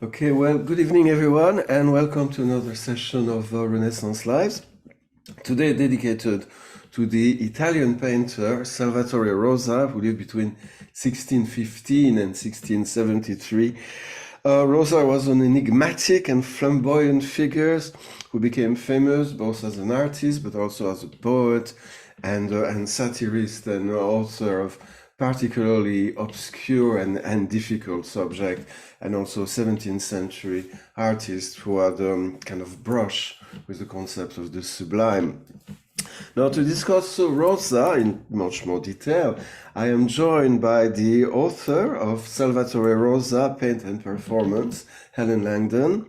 Okay, well, good evening, everyone, and welcome to another session of Renaissance Lives. Today, dedicated to the Italian painter Salvatore Rosa, who lived between 1615 and 1673. Rosa was an enigmatic and flamboyant figure who became famous both as an artist but also as a poet and satirist and author of particularly obscure and difficult subject, and also 17th century artist who had kind of brush with the concept of the sublime. Now, to discuss Rosa in much more detail, I am joined by the author of Salvatore Rosa, Paint and Performance, Helen Langdon.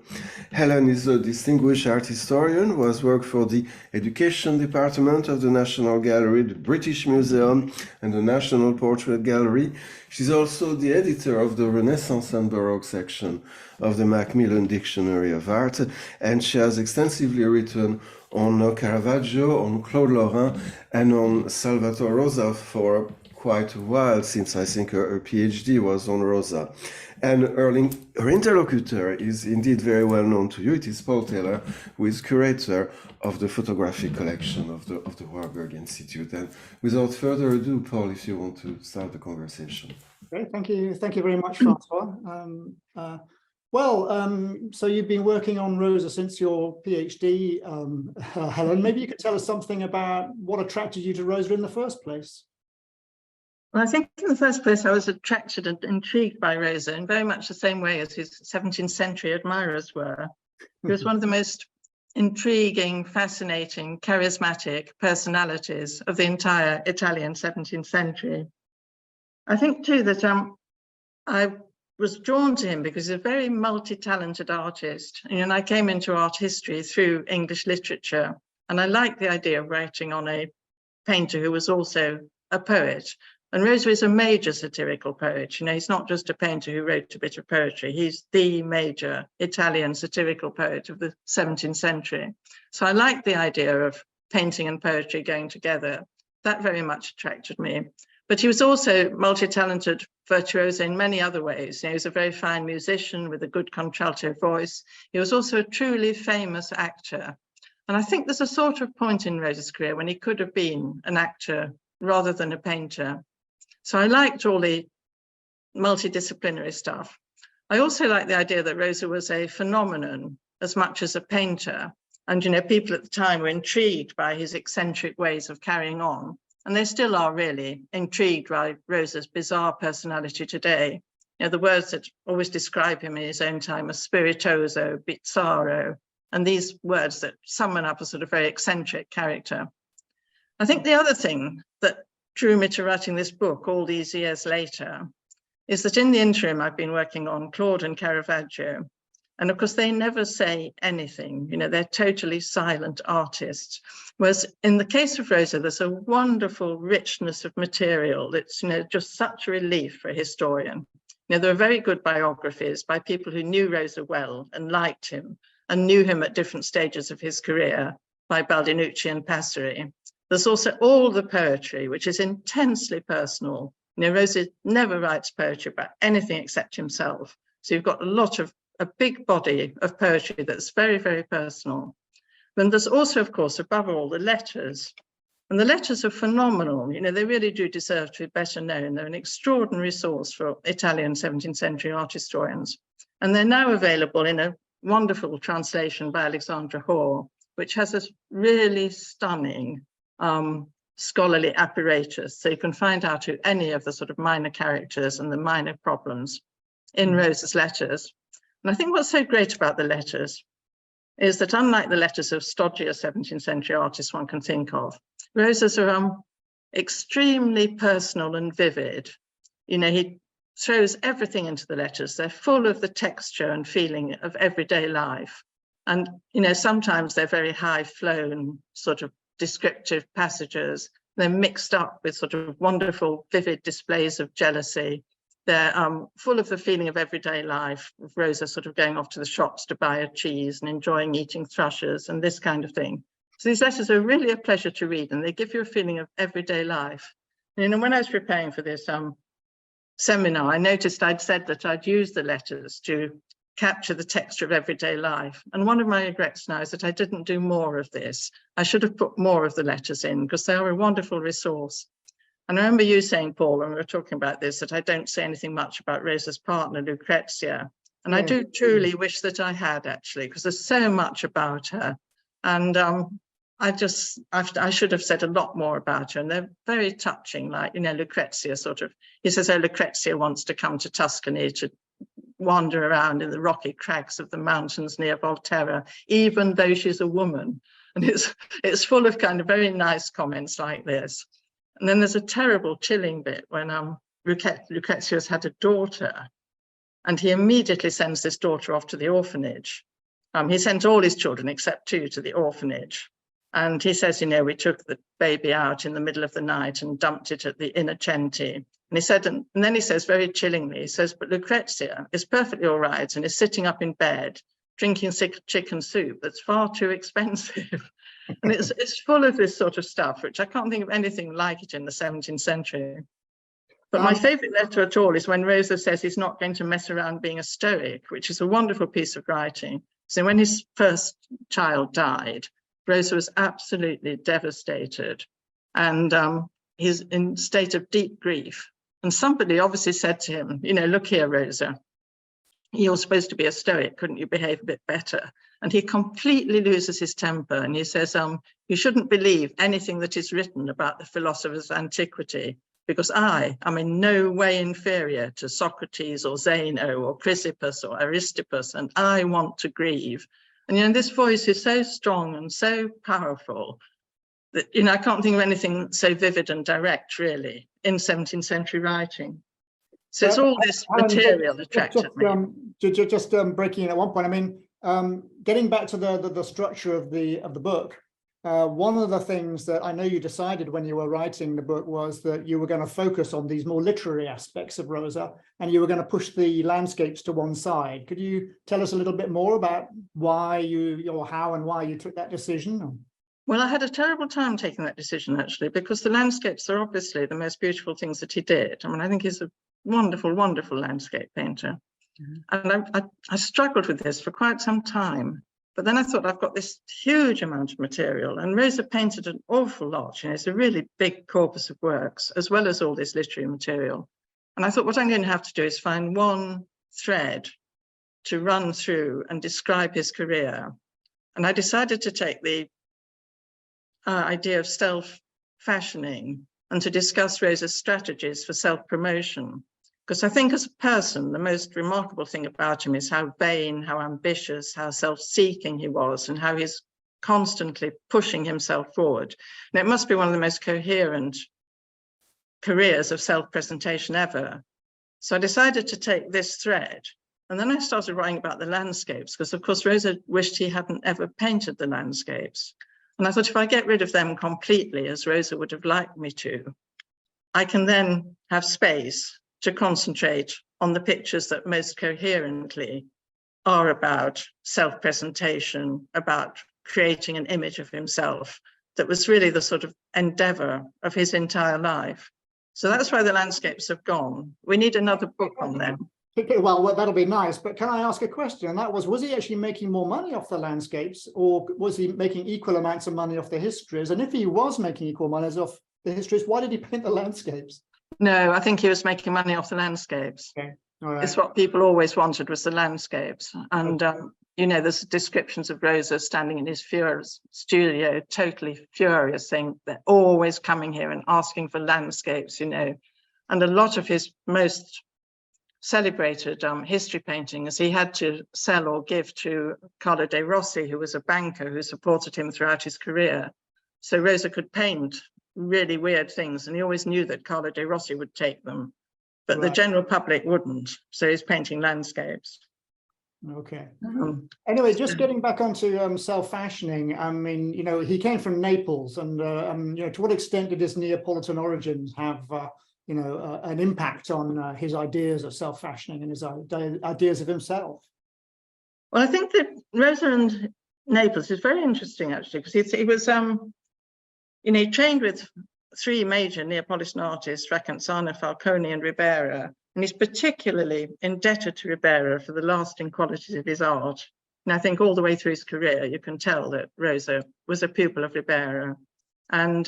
Helen is a distinguished art historian who has worked for the Education Department of the National Gallery, the British Museum, and the National Portrait Gallery. She's also the editor of the Renaissance and Baroque section of the Macmillan Dictionary of Art, and she has extensively written on Caravaggio, on Claude Lorrain, and on Salvator Rosa for quite a while, since I think her PhD was on Rosa. And her interlocutor is indeed very well known to you. It is Paul Taylor, who is curator of the photographic collection of the Warburg Institute. And without further ado, Paul, if you want to start the conversation. Great, thank you very much, François. So you've been working on Rosa since your PhD, Helen. Maybe you could tell us something about what attracted you to Rosa in the first place. Well, I think in the first place I was attracted and intrigued by Rosa in very much the same way as his 17th century admirers were. He was one of the most intriguing, fascinating, charismatic personalities of the entire Italian 17th century. I think too that I was drawn to him because he's a very multi-talented artist. And I came into art history through English literature, and I liked the idea of writing on a painter who was also a poet. And Rosa is a major satirical poet. You know, he's not just a painter who wrote a bit of poetry. He's the major Italian satirical poet of the 17th century. So I liked the idea of painting and poetry going together. That very much attracted me. But he was also multi-talented, virtuoso in many other ways. You know, he was a very fine musician with a good contralto voice. He was also a truly famous actor. And I think there's a sort of point in Rosa's career when he could have been an actor rather than a painter. So I liked all the multidisciplinary stuff. I also liked the idea that Rosa was a phenomenon as much as a painter. And, you know, people at the time were intrigued by his eccentric ways of carrying on. And they still are really intrigued by Rosa's bizarre personality today. You know, the words that always describe him in his own time are spiritoso, bizzarro, and these words that summon up a sort of very eccentric character. I think the other thing that drew me to writing this book all these years later is that in the interim, I've been working on Claude and Caravaggio. And of course, they never say anything, you know, they're totally silent artists. Whereas in the case of Rosa, there's a wonderful richness of material. It's, you know, just such a relief for a historian. You know, there are very good biographies by people who knew Rosa well and liked him and knew him at different stages of his career, by Baldinucci and Passeri. There's also all the poetry, which is intensely personal. You know, Rosa never writes poetry about anything except himself. So you've got a big body of poetry that's very, very personal. Then there's also, of course, above all, the letters. And the letters are phenomenal. You know, they really do deserve to be better known. They're an extraordinary source for Italian 17th century art historians. And they're now available in a wonderful translation by Alexandra Hoare, which has a really stunning scholarly apparatus. So you can find out who any of the sort of minor characters and the minor problems in Rosa's letters. And I think what's so great about the letters is that unlike the letters of stodgier 17th century artists one can think of, Rosa's are extremely personal and vivid. You know, he throws everything into the letters. They're full of the texture and feeling of everyday life. And, you know, sometimes they're very high flown sort of descriptive passages. They're mixed up with sort of wonderful, vivid displays of jealousy. They're full of the feeling of everyday life, of Rosa sort of going off to the shops to buy a cheese and enjoying eating thrushes and this kind of thing. So these letters are really a pleasure to read, and they give you a feeling of everyday life. You know, when I was preparing for this seminar, I noticed I'd said that I'd use the letters to capture the texture of everyday life. And one of my regrets now is that I didn't do more of this. I should have put more of the letters in, because they are a wonderful resource. And I remember you saying, Paul, when we were talking about this, that I don't say anything much about Rosa's partner, Lucrezia. And I do truly wish that I had, actually, because there's so much about her. And I should have said a lot more about her. And they're very touching, like, you know, Lucrezia sort of, he says, oh, Lucrezia wants to come to Tuscany to wander around in the rocky crags of the mountains near Volterra, even though she's a woman. And it's full of kind of very nice comments like this. And then there's a terrible chilling bit when Lucrezia's had a daughter, and he immediately sends this daughter off to the orphanage. He sent all his children except 2 to the orphanage. And he says, you know, we took the baby out in the middle of the night and dumped it at the Innocenti. And he said, and then he says very chillingly, he says, but Lucrezia is perfectly all right and is sitting up in bed, drinking chicken soup that's far too expensive. And it's full of this sort of stuff, which I can't think of anything like it in the 17th century. But my favorite letter at all is when Rosa says he's not going to mess around being a Stoic, which is a wonderful piece of writing. So when his first child died, Rosa was absolutely devastated, and he's in a state of deep grief. And somebody obviously said to him, you know, look here, Rosa, you're supposed to be a Stoic, couldn't you behave a bit better? And he completely loses his temper, and he says, you shouldn't believe anything that is written about the philosophers of antiquity, because I am in no way inferior to Socrates or Zeno or Chrysippus or Aristippus, and I want to grieve. And, you know, this voice is so strong and so powerful that, you know, I can't think of anything so vivid and direct, really, in 17th century writing. So it's all this material attracted me. Just breaking in at one point, I mean, getting back to the structure of the book, one of the things that I know you decided when you were writing the book was that you were going to focus on these more literary aspects of Rosa, and you were going to push the landscapes to one side. Could you tell us a little bit more about why how and why you took that decision? Well, I had a terrible time taking that decision, actually, because the landscapes are obviously the most beautiful things that he did. I mean, I think he's a wonderful, wonderful landscape painter. Mm-hmm. And I struggled with this for quite some time. But then I thought, I've got this huge amount of material, and Rosa painted an awful lot. You know, it's a really big corpus of works, as well as all this literary material. And I thought, what I'm going to have to do is find one thread to run through and describe his career. And I decided to take the idea of self-fashioning and to discuss Rosa's strategies for self-promotion. Because I think as a person, the most remarkable thing about him is how vain, how ambitious, how self-seeking he was, and how he's constantly pushing himself forward. And it must be one of the most coherent careers of self-presentation ever. So I decided to take this thread. And then I started writing about the landscapes, because of course Rosa wished he hadn't ever painted the landscapes. And I thought, if I get rid of them completely, as Rosa would have liked me to, I can then have space to concentrate on the pictures that most coherently are about self-presentation, about creating an image of himself that was really the sort of endeavor of his entire life. So that's why the landscapes have gone. We need another book on them. Well, that'll be nice, but can I ask a question? And that was he actually making more money off the landscapes, or was he making equal amounts of money off the histories? And if he was making equal money off the histories, why did he paint the landscapes? No, I think he was making money off the landscapes. Okay. All right. It's what people always wanted, was the landscapes. And, you know, there's descriptions of Rosa standing in his studio, totally furious, saying they're always coming here and asking for landscapes, you know. And a lot of his most celebrated history paintings he had to sell or give to Carlo de Rossi, who was a banker who supported him throughout his career. So Rosa could paint really weird things, and he always knew that Carlo de Rossi would take them, but the general public wouldn't. So he's painting landscapes. Okay. Anyway, just getting back onto self-fashioning. I mean, you know, he came from Naples, and you know, to what extent did his Neapolitan origins have, you know, an impact on his ideas of self-fashioning and his ideas of himself? Well, I think that Rosa and Naples is very interesting, actually, because he was, you know, he trained with three major Neapolitan artists, Racanzano, Falcone, and Ribera, and he's particularly indebted to Ribera for the lasting qualities of his art. And I think all the way through his career, you can tell that Rosa was a pupil of Ribera. And,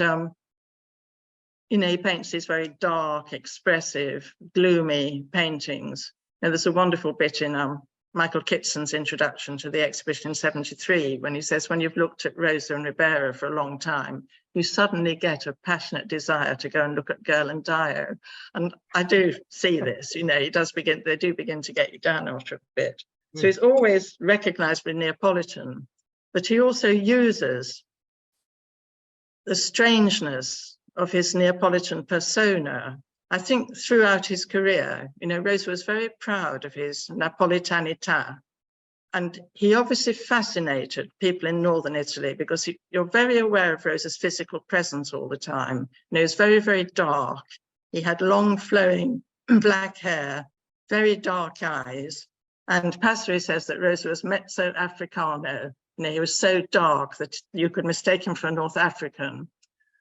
you know, he paints these very dark, expressive, gloomy paintings. And there's a wonderful bit in Michael Kitson's introduction to the exhibition in '73, when he says, when you've looked at Rosa and Ribera for a long time, you suddenly get a passionate desire to go and look at Girl and Dio. And I do see this, you know, they do begin to get you down after a bit. So he's always recognizably Neapolitan, but he also uses the strangeness of his Neapolitan persona. I think throughout his career, you know, Rosa was very proud of his Napolitanità. And he obviously fascinated people in northern Italy because you're very aware of Rosa's physical presence all the time. You know, he was very, very dark. He had long flowing black hair, very dark eyes. And Passeri says that Rosa was mezzo Africano. You know, he was so dark that you could mistake him for a North African.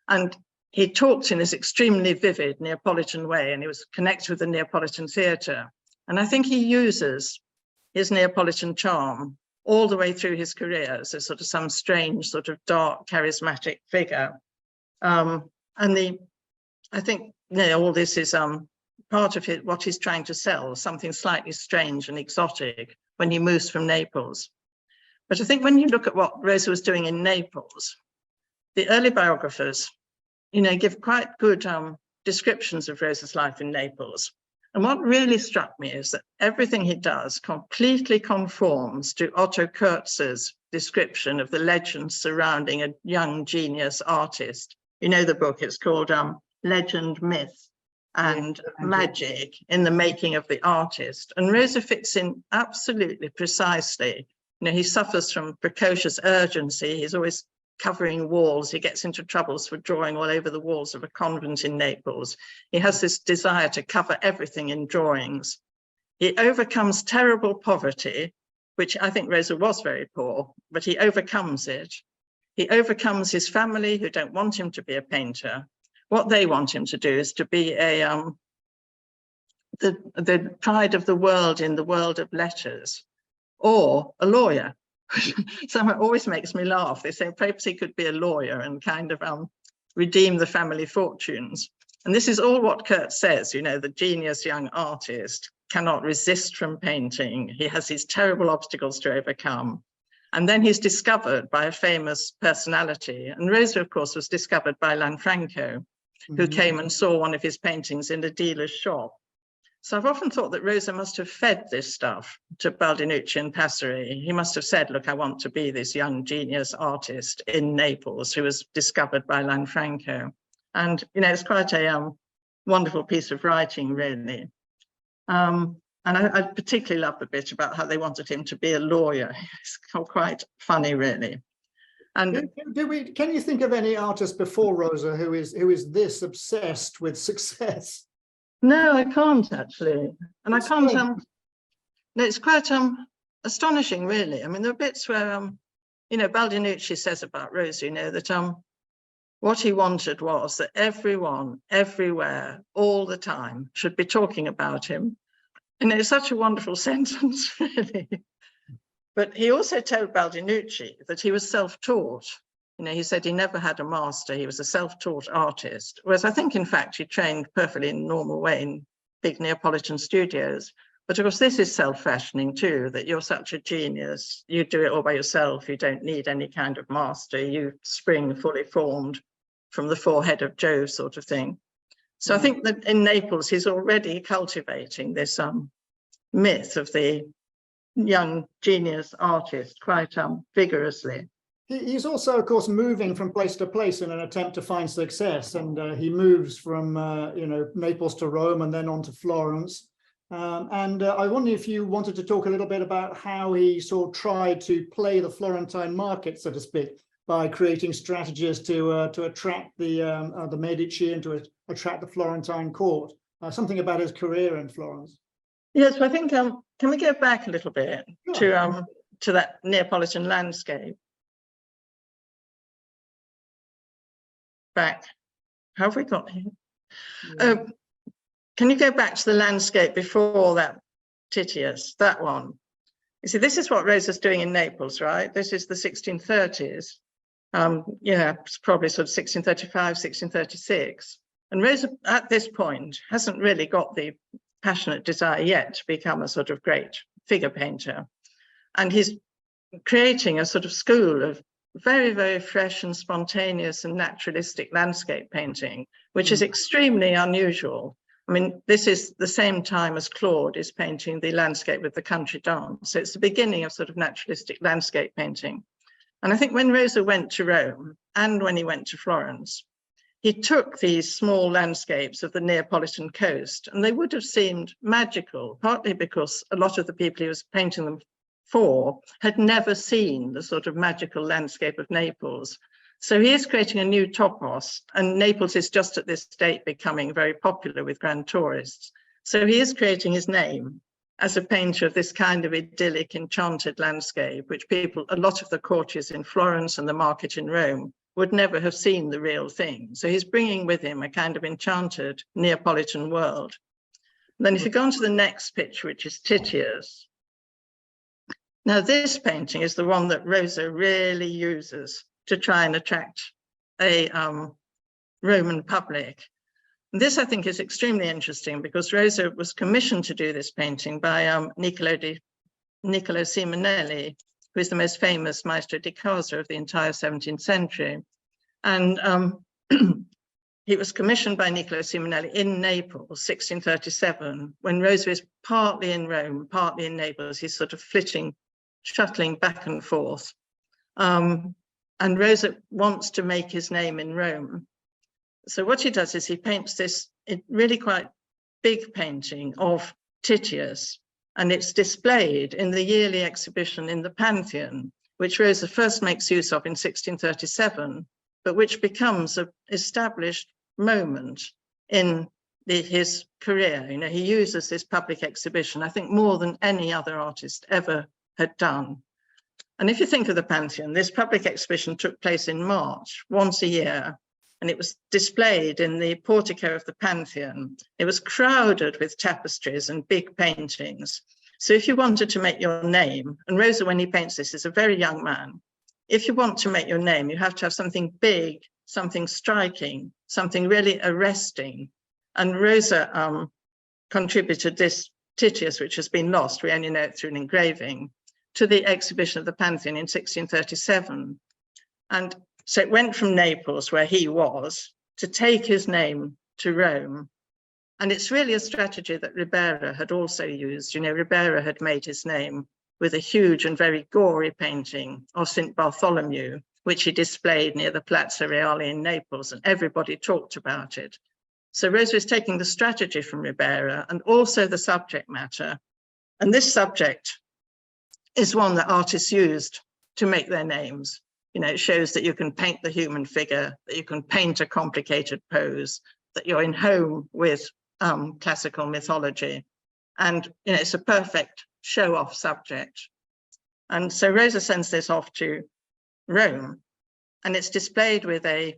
And he talked in this extremely vivid Neapolitan way, and he was connected with the Neapolitan theatre. And I think he uses his Neapolitan charm all the way through his career, so sort of some strange, sort of dark, charismatic figure. I think, you know, all this is part of what he's trying to sell, something slightly strange and exotic when he moves from Naples. But I think when you look at what Rosa was doing in Naples, the early biographers, you know, give quite good descriptions of Rosa's life in Naples. And what really struck me is that everything he does completely conforms to Otto Kurz's description of the legends surrounding a young genius artist. You know the book, it's called Legend, Myth, and Magic in the Making of the Artist. And Rosa fits in absolutely precisely. You know, he suffers from precocious urgency. He's always covering walls. He gets into troubles for drawing all over the walls of a convent in Naples. He has this desire to cover everything in drawings. He overcomes terrible poverty, which I think Rosa was very poor, but he overcomes it. He overcomes his family who don't want him to be a painter. What they want him to do is to be the pride of the world in the world of letters, or a lawyer. So it always makes me laugh. They say perhaps he could be a lawyer and kind of redeem the family fortunes. And this is all what Kurtz says, you know, the genius young artist cannot resist from painting. He has these terrible obstacles to overcome. And then he's discovered by a famous personality. And Rosa, of course, was discovered by Lanfranco, who came and saw one of his paintings in a dealer's shop. So I've often thought that Rosa must have fed this stuff to Baldinucci and Passeri. He must have said, look, I want to be this young genius artist in Naples who was discovered by Lanfranco. And, you know, it's quite a wonderful piece of writing, really. And I particularly love the bit about how they wanted him to be a lawyer. It's quite funny, really. And can you think of any artist before Rosa who is this obsessed with success? No, I can't actually. And I can't, no, it's quite astonishing, really. I mean, there are bits where, you know, Baldinucci says about Rosa, you know, that what he wanted was that everyone, everywhere, all the time should be talking about him. And it's such a wonderful sentence, really. But he also told Baldinucci that he was self-taught. You know, he said he never had a master. He was a self-taught artist. Whereas I think, in fact, he trained perfectly in a normal way in big Neapolitan studios. But of course, this is self-fashioning too, that you're such a genius. You do it all by yourself. You don't need any kind of master. You spring fully formed from the forehead of Jove sort of thing. So I think that in Naples, he's already cultivating this myth of the young genius artist quite vigorously. He's also, of course, moving from place to place in an attempt to find success. And he moves from, you know, Naples to Rome and then on to Florence. I wonder if you wanted to talk a little bit about how he sort of tried to play the Florentine market, so to speak, by creating strategies to attract the Medici and to attract the Florentine court. Something about his career in Florence. Yes, I think, can we go back a little bit to that Neapolitan landscape? Back. How have we got here? Yeah. Can you go back to the landscape before that, Titius, that one? You see, this is what Rosa's doing in Naples, right? This is the 1630s. Yeah, it's probably sort of 1635, 1636. And Rosa, at this point, hasn't really got the passionate desire yet to become a sort of great figure painter. And he's creating a sort of school of very, very fresh and spontaneous and naturalistic landscape painting, which is extremely unusual. I mean, this is the same time as Claude is painting the landscape with the country dance. So it's the beginning of sort of naturalistic landscape painting. And I think when Rosa went to Rome and when he went to Florence, he took these small landscapes of the Neapolitan coast, and they would have seemed magical, partly because a lot of the people he was painting them for had never seen the sort of magical landscape of Naples. So he is creating a new topos, and Naples is just at this state becoming very popular with grand tourists. So he is creating his name as a painter of this kind of idyllic, enchanted landscape, which people, a lot of the courtiers in Florence and the market in Rome would never have seen the real thing. So he's bringing with him a kind of enchanted Neapolitan world. And then if you go on to the next picture, which is Titius. Now this painting is the one that Rosa really uses to try and attract a Roman public. And this, I think, is extremely interesting because Rosa was commissioned to do this painting by Niccolo Simonelli, who is the most famous maestro di casa of the entire 17th century. And he was commissioned by Niccolo Simonelli in Naples, 1637, when Rosa is partly in Rome, partly in Naples. He's sort of shuttling back and forth. And Rosa wants to make his name in Rome. So what he does is he paints this really quite big painting of Titius, and it's displayed in the yearly exhibition in the Pantheon, which Rosa first makes use of in 1637, but which becomes an established moment in his career. You know, he uses this public exhibition, I think, more than any other artist ever had done. And if you think of the Pantheon, this public exhibition took place in March, once a year, and it was displayed in the portico of the Pantheon. It was crowded with tapestries and big paintings. So if you wanted to make your name, and Rosa, when he paints this, is a very young man. If you want to make your name, you have to have something big, something striking, something really arresting. And Rosa contributed this Titius, which has been lost, we only know it through an engraving, to the exhibition of the Pantheon in 1637. And so it went from Naples, where he was, to take his name to Rome. And it's really a strategy that Ribera had also used. You know, Ribera had made his name with a huge and very gory painting of St. Bartholomew, which he displayed near the Palazzo Reale in Naples, and everybody talked about it. So Rosa is taking the strategy from Ribera and also the subject matter. And this subject is one that artists used to make their names. You know, it shows that you can paint the human figure, that you can paint a complicated pose, that you're in home with classical mythology. And, you know, it's a perfect show-off subject. And so Rosa sends this off to Rome, and it's displayed with a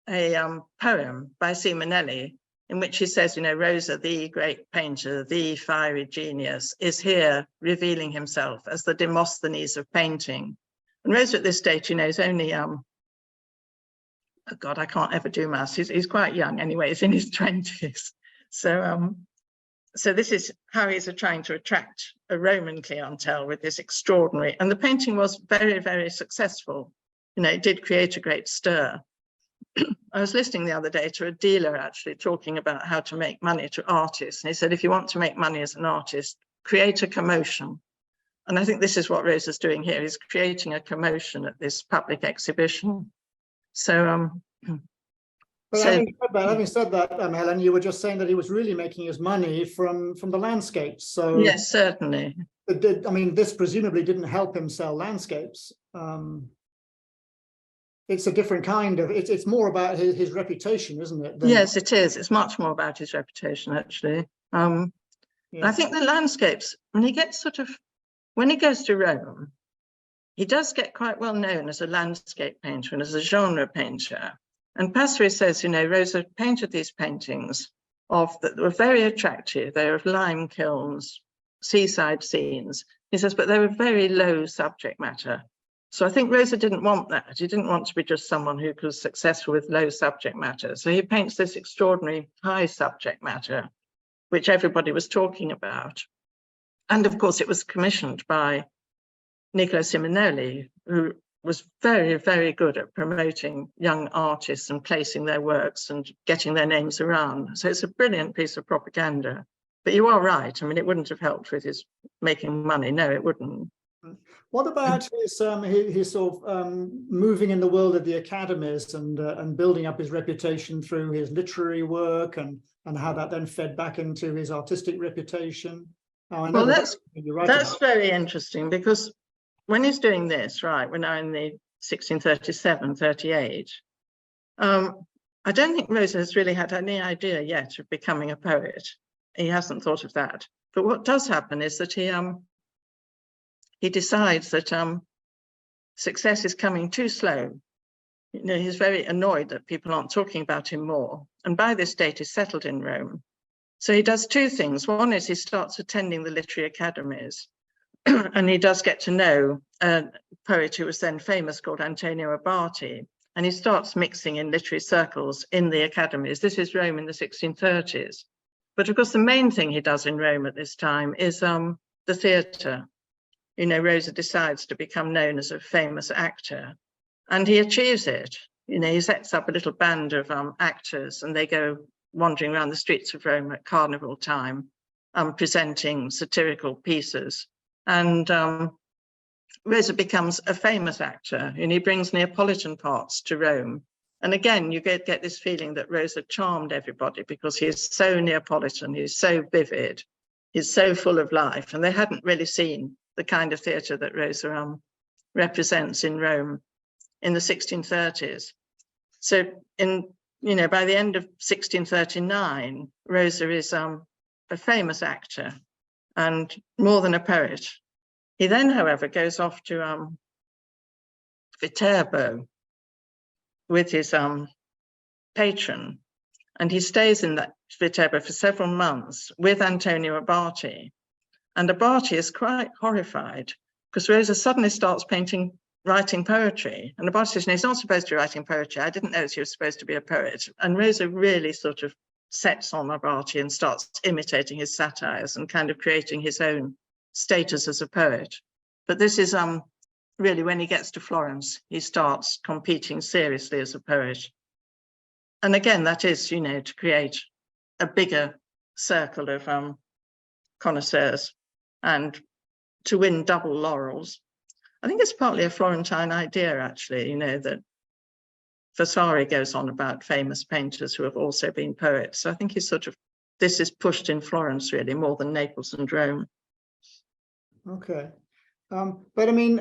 poem by Simonelli, in which he says, you know, Rosa, the great painter, the fiery genius, is here revealing himself as the Demosthenes of painting. And Rosa at this stage, you know, is only, oh God, I can't ever do maths. He's quite young anyway, he's in his 20s. So this is how he's trying to attract a Roman clientele with this extraordinary, and the painting was very, very successful. You know, it did create a great stir. I was listening the other day to a dealer actually talking about how to make money to artists. And he said, if you want to make money as an artist, create a commotion. And I think this is what Rosa's doing here. He's creating a commotion at this public exhibition. So, but having said that, Helen, you were just saying that he was really making his money from the landscapes. So yes, certainly. I mean, this presumably didn't help him sell landscapes. It's a different kind of, it's more about his reputation, isn't it? Yes, it is. It's much more about his reputation, actually. Yeah. I think the landscapes, when he gets when he goes to Rome, he does get quite well known as a landscape painter and as a genre painter. And Passeri says, you know, Rosa painted these paintings that were very attractive. They were of lime kilns, seaside scenes. He says, but they were very low subject matter. So I think Rosa didn't want that. He didn't want to be just someone who was successful with low subject matter. So he paints this extraordinary high subject matter, which everybody was talking about. And of course, it was commissioned by Niccolo Simonelli, who was very, very good at promoting young artists and placing their works and getting their names around. So it's a brilliant piece of propaganda. But you are right. I mean, it wouldn't have helped with his making money. No, it wouldn't. What about his sort of moving in the world of the academies and building up his reputation through his literary work and how that then fed back into his artistic reputation? Well, that's very interesting, because when he's doing this, right, we're now in the 1637, 38, I don't think Rosa has really had any idea yet of becoming a poet. He hasn't thought of that. But what does happen is that he decides that success is coming too slow. You know, he's very annoyed that people aren't talking about him more. And by this date, he's settled in Rome. So he does two things. One is he starts attending the literary academies, and he does get to know a poet who was then famous called Antonio Abati, and he starts mixing in literary circles in the academies. This is Rome in the 1630s. But of course, the main thing he does in Rome at this time is the theatre. You know, Rosa decides to become known as a famous actor, and he achieves it. You know, he sets up a little band of actors, and they go wandering around the streets of Rome at carnival time, presenting satirical pieces. And Rosa becomes a famous actor, and he brings Neapolitan parts to Rome. And again, you get this feeling that Rosa charmed everybody because he is so Neapolitan, he's so vivid, he's so full of life, and they hadn't really seen the kind of theatre that Rosa represents in Rome in the 1630s. So by the end of 1639, Rosa is a famous actor and more than a poet. He then, however, goes off to Viterbo with his patron, and he stays in that Viterbo for several months with Antonio Abati. And Abati is quite horrified because Rosa suddenly starts writing poetry. And Abati says, no, he's not supposed to be writing poetry. I didn't know he was supposed to be a poet. And Rosa really sort of sets on Abati and starts imitating his satires and kind of creating his own status as a poet. But this is really when he gets to Florence, he starts competing seriously as a poet. And again, that is, you know, to create a bigger circle of connoisseurs and to win double laurels. I think it's partly a Florentine idea, actually, you know, that Vasari goes on about famous painters who have also been poets. So I think this is pushed in Florence really more than Naples and Rome. Okay. But I mean,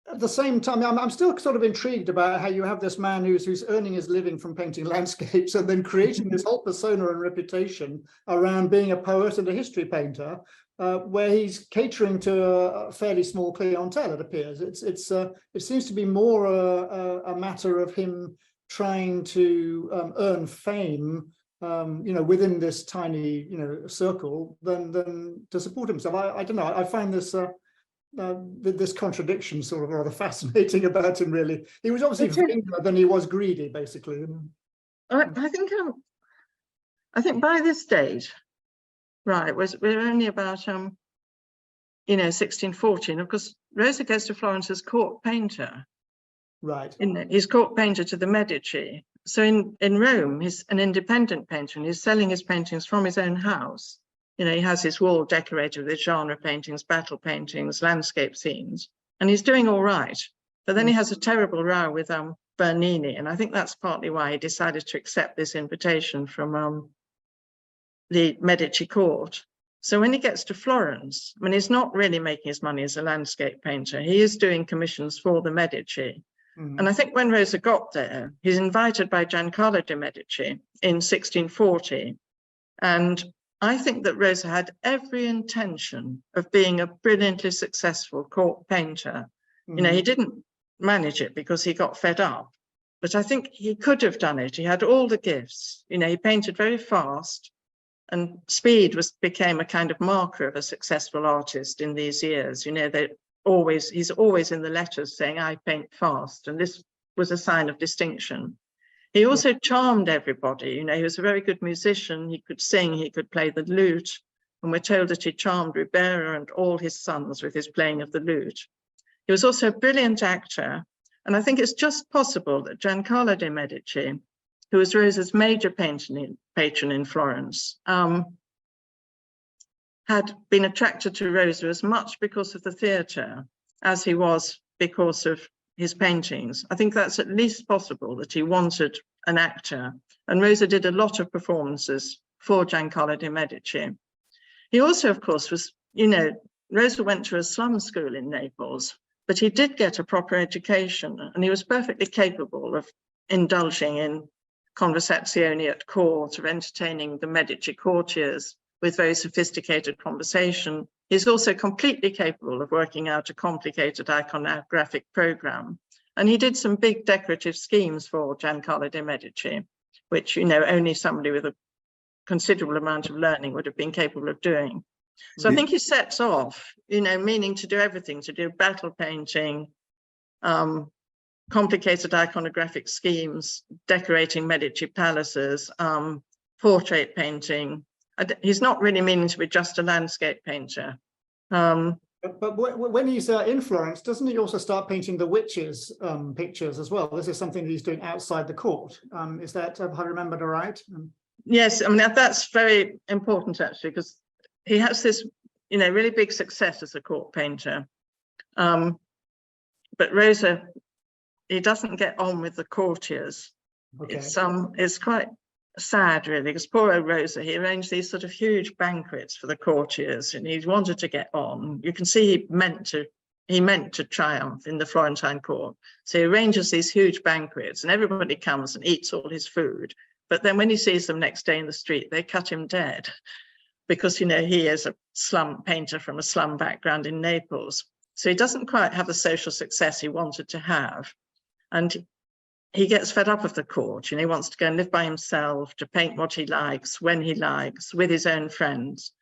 at the same time, I'm still sort of intrigued about how you have this man who's earning his living from painting landscapes and then creating this whole persona and reputation around being a poet and a history painter, where he's catering to a fairly small clientele, it appears. It seems to be more a matter of him trying to earn fame, you know, within this tiny, you know, circle than to support himself. I don't know. I find this this contradiction sort of rather fascinating about him. Really, he was obviously vainer than he was greedy, basically. I think by this date, right, we're only about 1614. Of course, Rosa goes to Florence as court painter. Right. He's court painter to the Medici. So in Rome, he's an independent painter, and he's selling his paintings from his own house. You know, he has his wall decorated with genre paintings, battle paintings, landscape scenes, and he's doing all right. But then he has a terrible row with Bernini, and I think that's partly why he decided to accept this invitation from the Medici court. So when he gets to Florence, I mean, he's not really making his money as a landscape painter. He is doing commissions for the Medici. And I think when Rosa got there, he's invited by Giancarlo de' Medici in 1640. And I think that Rosa had every intention of being a brilliantly successful court painter. You know, he didn't manage it because he got fed up. But I think he could have done it. He had all the gifts. You know, he painted very fast, and speed became a kind of marker of a successful artist in these years. You know, he's always in the letters saying, "I paint fast," and this was a sign of distinction. He also charmed everybody. You know, he was a very good musician. He could sing, he could play the lute, and we're told that he charmed Ribera and all his sons with his playing of the lute. He was also a brilliant actor, and I think it's just possible that Giancarlo de' Medici, who was Rosa's major patron in Florence, had been attracted to Rosa as much because of the theatre as he was because of his paintings. I think that's at least possible, that he wanted an actor, and Rosa did a lot of performances for Giancarlo de' Medici. He also, of course, was, you know, Rosa went to a slum school in Naples, but he did get a proper education, and he was perfectly capable of indulging in conversazioni at court, of entertaining the Medici courtiers with very sophisticated conversation. He's also completely capable of working out a complicated iconographic program. And he did some big decorative schemes for Giancarlo de' Medici, which, you know, only somebody with a considerable amount of learning would have been capable of doing. So I think he sets off, you know, meaning to do everything, to do battle painting, complicated iconographic schemes, decorating Medici palaces, portrait painting. He's not really meaning to be just a landscape painter. But when he's in Florence, doesn't he also start painting the witches' pictures as well? This is something that he's doing outside the court. Is that, have I remembered right? Yes, I mean, that's very important, actually, because he has this, you know, really big success as a court painter. But Rosa, he doesn't get on with the courtiers. Okay. It's quite sad, really, because poor old Rosa, he arranged these sort of huge banquets for the courtiers, and he wanted to get on. You can see he meant to triumph in the Florentine court. So he arranges these huge banquets, and everybody comes and eats all his food. But then when he sees them next day in the street, they cut him dead, because, you know, he is a slum painter from a slum background in Naples. So he doesn't quite have the social success he wanted to have. And he gets fed up of the court, you know, he wants to go and live by himself, to paint what he likes, when he likes, with his own friends.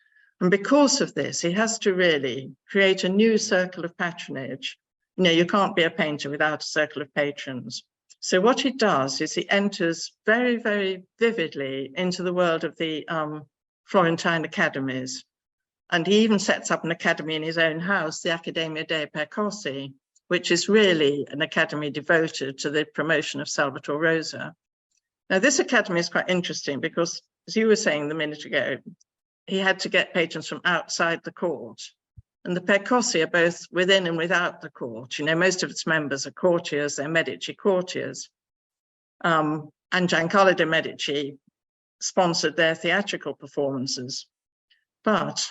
And because of this, he has to really create a new circle of patronage. You know, you can't be a painter without a circle of patrons. So what he does is he enters very, very vividly into the world of the Florentine academies. And he even sets up an academy in his own house, the Accademia dei Percorsi, which is really an academy devoted to the promotion of Salvator Rosa. Now, this academy is quite interesting because, as you were saying a minute ago, he had to get patrons from outside the court. And the Percorsi are both within and without the court. You know, most of its members are courtiers, they're Medici courtiers. And Giancarlo de' Medici sponsored their theatrical performances. But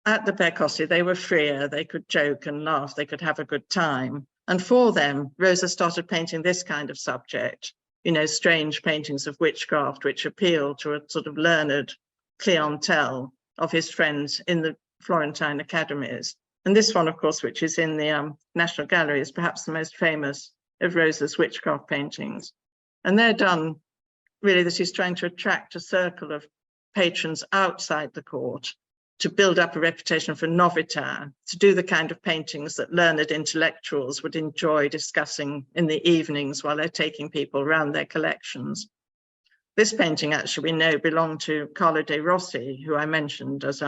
at the Percorsi, they were freer, they could joke and laugh, they could have a good time. And for them, Rosa started painting this kind of subject, you know, strange paintings of witchcraft, which appeal to a sort of learned clientele of his friends in the Florentine academies. And this one, of course, which is in the National Gallery, is perhaps the most famous of Rosa's witchcraft paintings. And they're done really that he's trying to attract a circle of patrons outside the court, to build up a reputation for novità, to do the kind of paintings that learned intellectuals would enjoy discussing in the evenings while they're taking people around their collections. This painting, actually, we know belonged to Carlo de' Rossi, who I mentioned as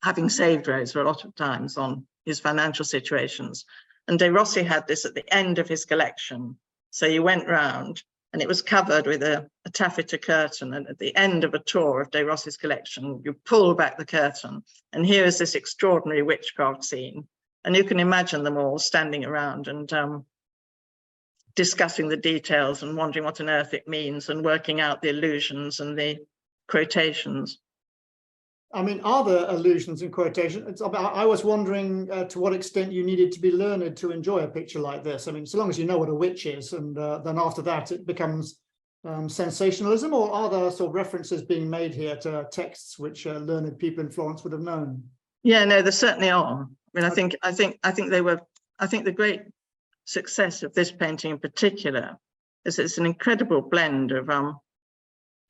having saved Rosa a lot of times on his financial situations. And de' Rossi had this at the end of his collection. So you went round, and it was covered with a taffeta curtain. And at the end of a tour of de' Rossi's collection, you pull back the curtain, and here is this extraordinary witchcraft scene. And you can imagine them all standing around and discussing the details and wondering what on earth it means and working out the allusions and the quotations. I mean, are there allusions and quotations? I was wondering to what extent you needed to be learned to enjoy a picture like this. I mean, so long as you know what a witch is, and then after that it becomes sensationalism, or are there sort of references being made here to texts which learned people in Florence would have known? Yeah, no, there certainly are. I mean, I think the great success of this painting in particular is it's an incredible blend of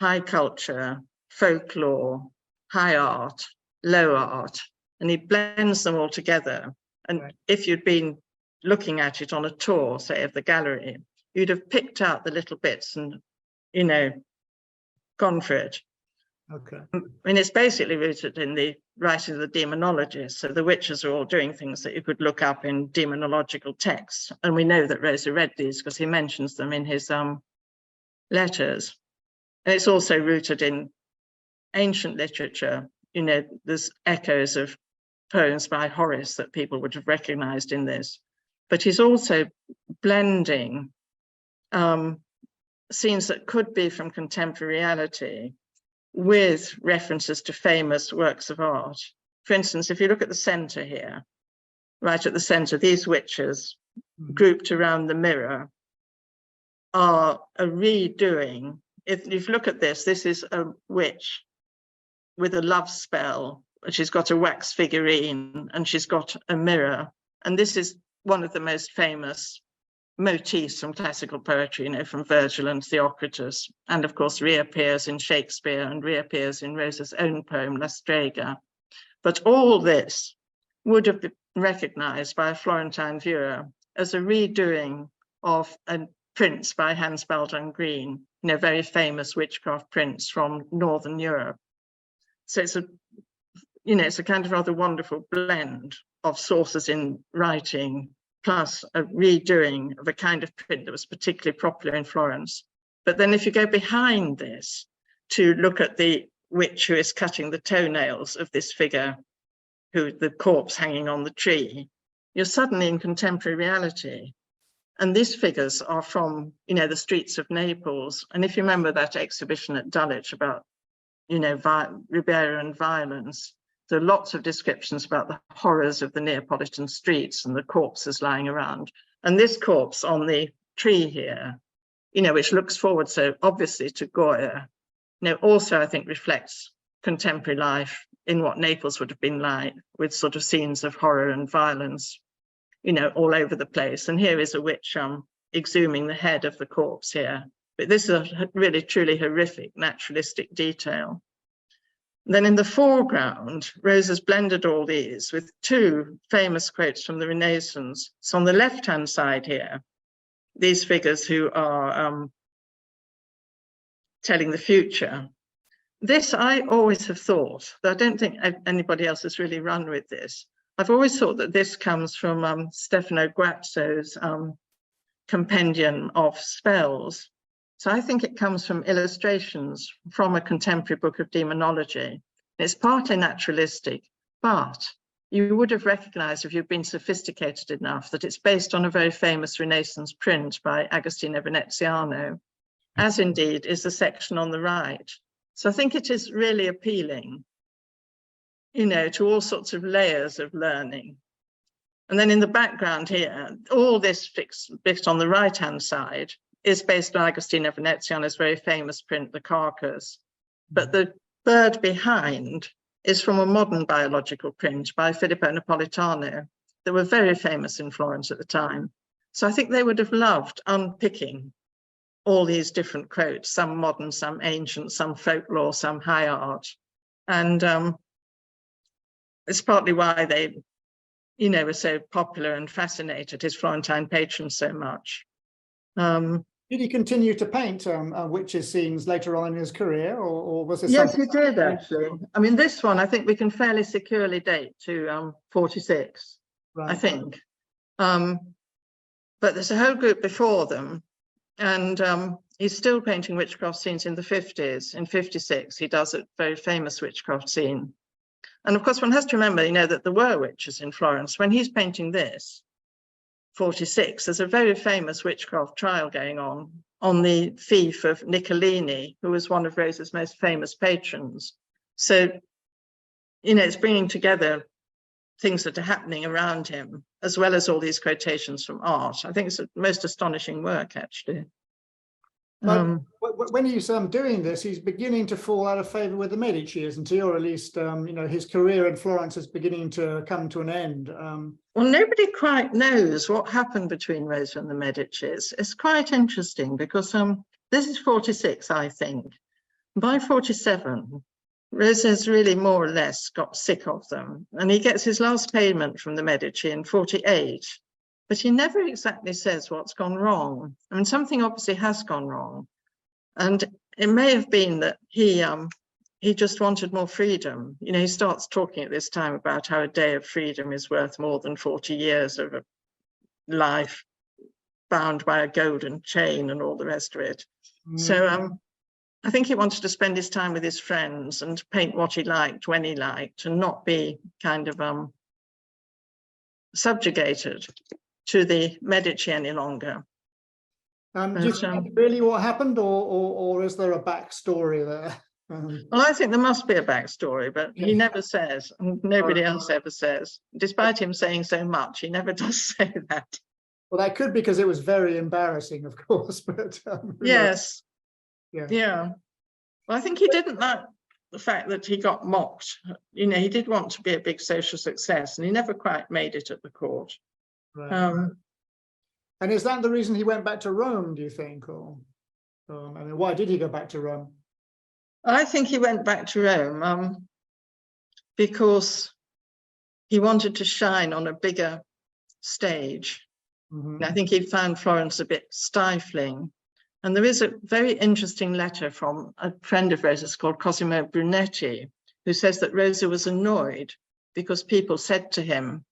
high culture, folklore, high art, low art, and he blends them all together. And right. If you'd been looking at it on a tour, say, of the gallery, you'd have picked out the little bits and, you know, gone for it. Okay. I mean, it's basically rooted in the writing of the demonologists. So the witches are all doing things that you could look up in demonological texts. And we know that Rosa read these because he mentions them in his letters. And it's also rooted in ancient literature. You know, there's echoes of poems by Horace that people would have recognized in this. But he's also blending scenes that could be from contemporary reality with references to famous works of art. For instance, if you look at the center here, right at the center, these witches grouped around the mirror are a redoing. If you look at this, this is a witch with a love spell. She's got a wax figurine and she's got a mirror. And this is one of the most famous motifs from classical poetry, you know, from Virgil and Theocritus, and of course reappears in Shakespeare and reappears in Rosa's own poem, La Strega. But all this would have been recognized by a Florentine viewer as a redoing of a prince by Hans Baldung Green, you know, very famous witchcraft prince from Northern Europe. So it's a, you know, it's a kind of rather wonderful blend of sources in writing, plus a redoing of a kind of print that was particularly popular in Florence. But then if you go behind this to look at the witch who is cutting the toenails of this figure, who the corpse hanging on the tree, you're suddenly in contemporary reality. And these figures are from, you know, the streets of Naples. And if you remember that exhibition at Dulwich about, you know, Ribera and violence, there are lots of descriptions about the horrors of the Neapolitan streets and the corpses lying around. And this corpse on the tree here, you know, which looks forward so obviously to Goya, you know, also I think reflects contemporary life in what Naples would have been like, with sort of scenes of horror and violence, you know, all over the place. And here is a witch exhuming the head of the corpse here. But this is a really truly horrific naturalistic detail. Then in the foreground, Rosa's blended all these with two famous quotes from the Renaissance. So on the left-hand side here, these figures who are telling the future. This I always have thought, though I don't think anybody else has really run with this. I've always thought that this comes from Stefano Guazzo's compendium of spells. So I think it comes from illustrations from a contemporary book of demonology. It's partly naturalistic, but you would have recognized if you've been sophisticated enough that it's based on a very famous Renaissance print by Agostino Veneziano, as indeed is the section on the right. So I think it is really appealing, you know, to all sorts of layers of learning. And then in the background here, all this bit on the right-hand side is based on Agostino Veneziano's very famous print, The Carcass. But the bird behind is from a modern biological print by Filippo Napolitano that were very famous in Florence at the time. So I think they would have loved unpicking all these different quotes, some modern, some ancient, some folklore, some high art. And it's partly why they, you know, were so popular and fascinated his Florentine patrons so much. Did he continue to paint witches' scenes later on in his career, or was it? Yes, he did actually. I mean, this one I think we can fairly securely date to 46, right. I think. But there's a whole group before them, and he's still painting witchcraft scenes in the 50s. In 56, he does a very famous witchcraft scene. And of course, one has to remember, you know, that there were witches in Florence. When he's painting this, 46, there's a very famous witchcraft trial going on the fief of Niccolini, who was one of Rosa's most famous patrons. So, you know, it's bringing together things that are happening around him, as well as all these quotations from art. I think it's the most astonishing work, actually. But when he's doing this, he's beginning to fall out of favor with the Medici, isn't he? Or at least, you know, his career in Florence is beginning to come to an end. Well, nobody quite knows what happened between Rosa and the Medicis. It's quite interesting because this is 46, I think. By 47, Rosa has really more or less got sick of them, and he gets his last payment from the Medici in 48. But he never exactly says what's gone wrong. I mean, something obviously has gone wrong. And it may have been that he just wanted more freedom. You know, he starts talking at this time about how a day of freedom is worth more than 40 years of a life bound by a golden chain and all the rest of it. So I think he wanted to spend his time with his friends and paint what he liked when he liked, and not be kind of subjugated to the Medici any longer. Do you think really what happened, or is there a backstory there? Well, I think there must be a backstory, but he never says, and nobody else ever says. Despite him saying so much, he never does say that. Well, that could be because it was very embarrassing, of course, but yes. Yeah. Well, I think he didn't like the fact that he got mocked. You know, he did want to be a big social success, and he never quite made it at the court. Right. And is that the reason he went back to Rome, do you think? Or I mean, why did he go back to Rome? I think he went back to Rome because he wanted to shine on a bigger stage. I think he found Florence a bit stifling. And there is a very interesting letter from a friend of Rosa's called Cosimo Brunetti, who says that Rosa was annoyed because people said to him,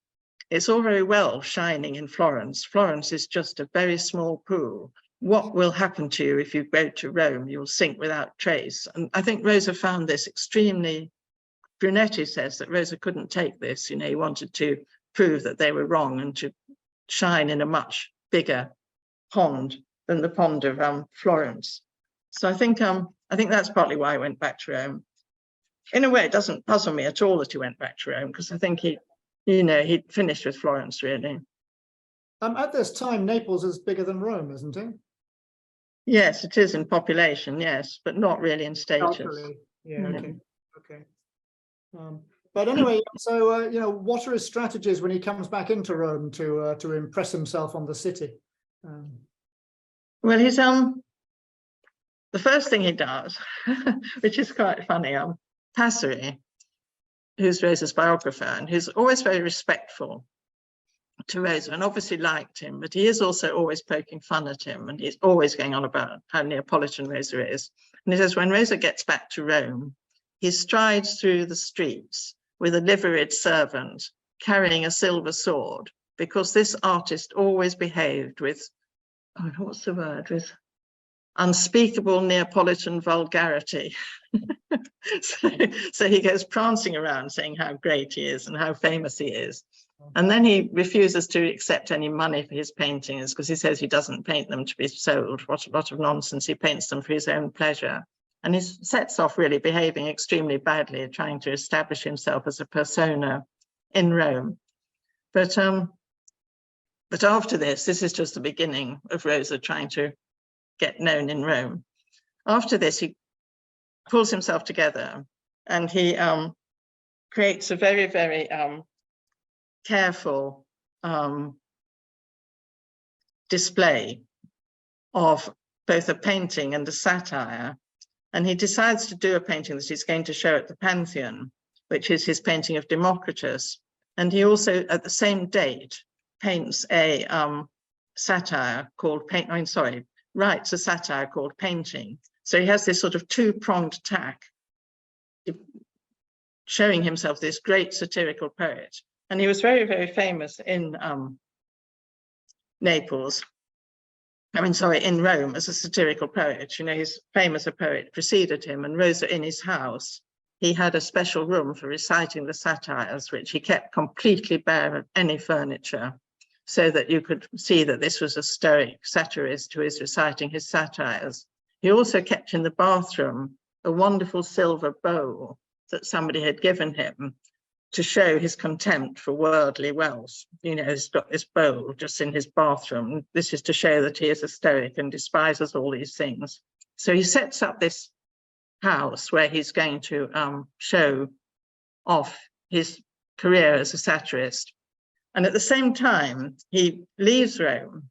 "It's all very well shining in Florence. Florence is just a very small pool. What will happen to you if you go to Rome? You'll sink without trace." And I think Rosa found this extremely, Brunetti says that Rosa couldn't take this. You know, he wanted to prove that they were wrong and to shine in a much bigger pond than the pond of Florence. So I think that's partly why I went back to Rome. In a way, it doesn't puzzle me at all that he went back to Rome, because I think he'd finished with Florence, really. At this time, Naples is bigger than Rome, isn't it? Yes, it is in population, yes, but not really in status. Culturally. Yeah, okay. But anyway, so you know, what are his strategies when he comes back into Rome to impress himself on the city? Well, he's the first thing he does, which is quite funny. Passeri, who's Rosa's biographer, and who's always very respectful to Rosa and obviously liked him, but he is also always poking fun at him, and he's always going on about how Neapolitan Rosa is. And he says when Rosa gets back to Rome, he strides through the streets with a liveried servant carrying a silver sword, because this artist always behaved with, what's the word, with unspeakable Neapolitan vulgarity. So he goes prancing around saying how great he is and how famous he is. And then he refuses to accept any money for his paintings because he says he doesn't paint them to be sold. What a lot of nonsense. He paints them for his own pleasure. And he sets off really behaving extremely badly, trying to establish himself as a persona in Rome. But after this is just the beginning of Rosa trying to get known in Rome. After this, he pulls himself together and he creates a very, very careful display of both a painting and a satire. And he decides to do a painting that he's going to show at the Pantheon, which is his painting of Democritus. And he also, at the same date, paints a satire called writes a satire called Painting. So he has this sort of two-pronged attack, showing himself this great satirical poet. And he was very, very famous in in Rome as a satirical poet. You know, he's famous a poet preceded him, and Rosa in his house, he had a special room for reciting the satires, which he kept completely bare of any furniture, so that you could see that this was a stoic satirist who is reciting his satires. He also kept in the bathroom a wonderful silver bowl that somebody had given him to show his contempt for worldly wealth. You know, he's got this bowl just in his bathroom. This is to show that he is a Stoic and despises all these things. So he sets up this house where he's going to show off his career as a satirist. And at the same time, he leaves Rome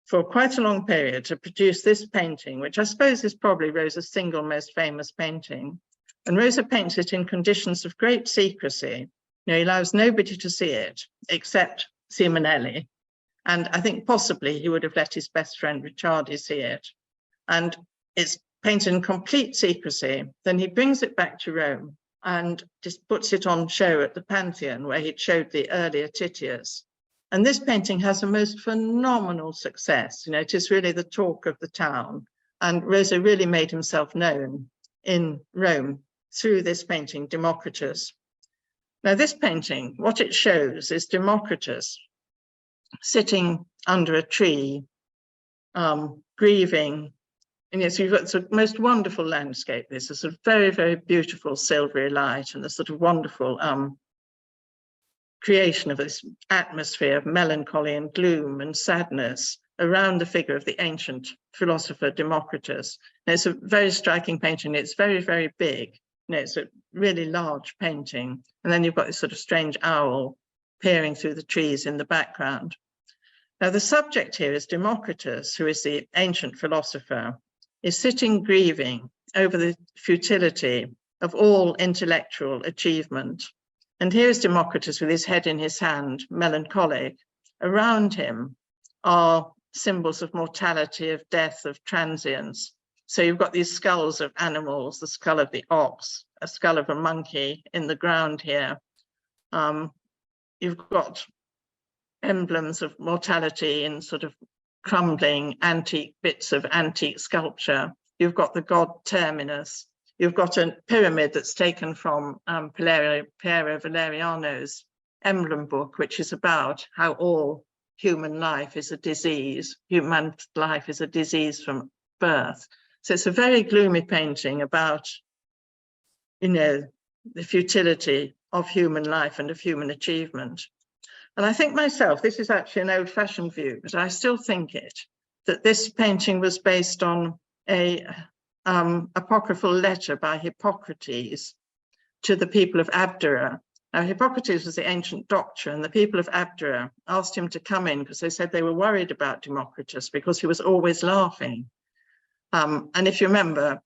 for quite a long period to produce this painting, which I suppose is probably Rosa's single most famous painting. And Rosa paints it in conditions of great secrecy. You know, he allows nobody to see it except Simonelli. And I think possibly he would have let his best friend Ricciardi see it. And it's painted in complete secrecy. Then he brings it back to Rome and just puts it on show at the Pantheon, where he'd showed the earlier Titius. And this painting has a most phenomenal success. You know, it is really the talk of the town. And Rosa really made himself known in Rome through this painting, Democritus. Now, this painting, what it shows is Democritus sitting under a tree, grieving. And yes, you've got the most wonderful landscape. This is a very, very beautiful silvery light and a sort of wonderful creation of this atmosphere of melancholy and gloom and sadness around the figure of the ancient philosopher Democritus. And it's a very striking painting. It's very, very big. You know, it's a really large painting. And then you've got this sort of strange owl peering through the trees in the background. Now, the subject here is Democritus, who is the ancient philosopher, is sitting grieving over the futility of all intellectual achievement. And here's Democritus with his head in his hand, melancholic. Around him are symbols of mortality, of death, of transience. So you've got these skulls of animals, the skull of the ox, a skull of a monkey in the ground here. You've got emblems of mortality in sort of crumbling antique bits of antique sculpture. You've got the god Terminus. You've got a pyramid that's taken from Piero Valeriano's emblem book, which is about how all human life is a disease. Human life is a disease from birth. So it's a very gloomy painting about, you know, the futility of human life and of human achievement. And I think myself, this is actually an old-fashioned view, but I still think that this painting was based on a apocryphal letter by Hippocrates to the people of Abdera. Now, Hippocrates was the ancient doctor, and the people of Abdera asked him to come in because they said they were worried about Democritus because he was always laughing. And if you remember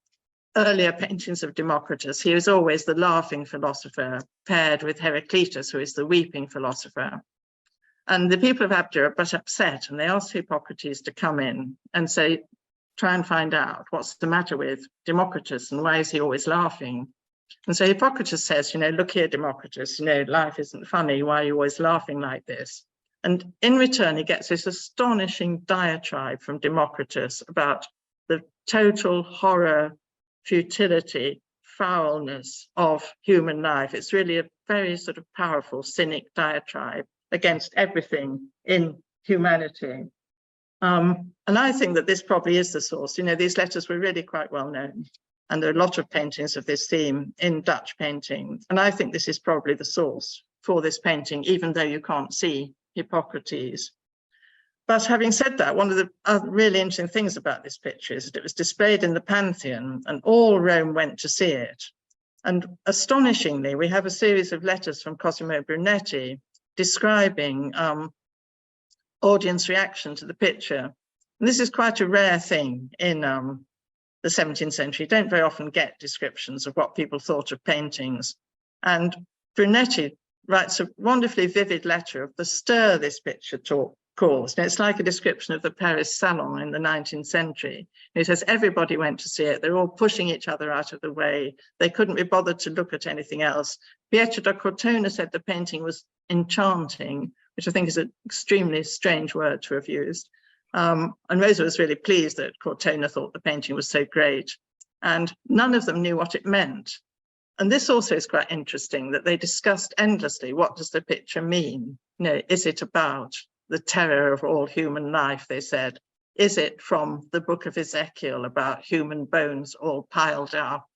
earlier paintings of Democritus, he was always the laughing philosopher paired with Heraclitus, who is the weeping philosopher. And the people of Abdera got upset, and they asked Hippocrates to come in and say, try and find out what's the matter with Democritus and why is he always laughing? And so Hippocrates says, you know, look here, Democritus, you know, life isn't funny. Why are you always laughing like this? And in return, he gets this astonishing diatribe from Democritus about the total horror, futility, foulness of human life. It's really a very sort of powerful, cynic diatribe against everything in humanity. And I think that this probably is the source. You know, these letters were really quite well known, and there are a lot of paintings of this theme in Dutch painting. And I think this is probably the source for this painting, even though you can't see Hippocrates. But having said that, one of the really interesting things about this picture is that it was displayed in the Pantheon, and all Rome went to see it. And astonishingly, we have a series of letters from Cosimo Brunetti describing audience reaction to the picture. And this is quite a rare thing in the 17th century. You don't very often get descriptions of what people thought of paintings. And Brunetti writes a wonderfully vivid letter of the stir this picture caused. And it's like a description of the Paris Salon in the 19th century. He says everybody went to see it. They're all pushing each other out of the way. They couldn't be bothered to look at anything else. Pietro da Cortona said the painting was enchanting, which I think is an extremely strange word to have used. And Rosa was really pleased that Cortona thought the painting was so great. And none of them knew what it meant. And this also is quite interesting, that they discussed endlessly, what does the picture mean? You know, is it about the terror of all human life, they said? Is it from the book of Ezekiel about human bones all piled up?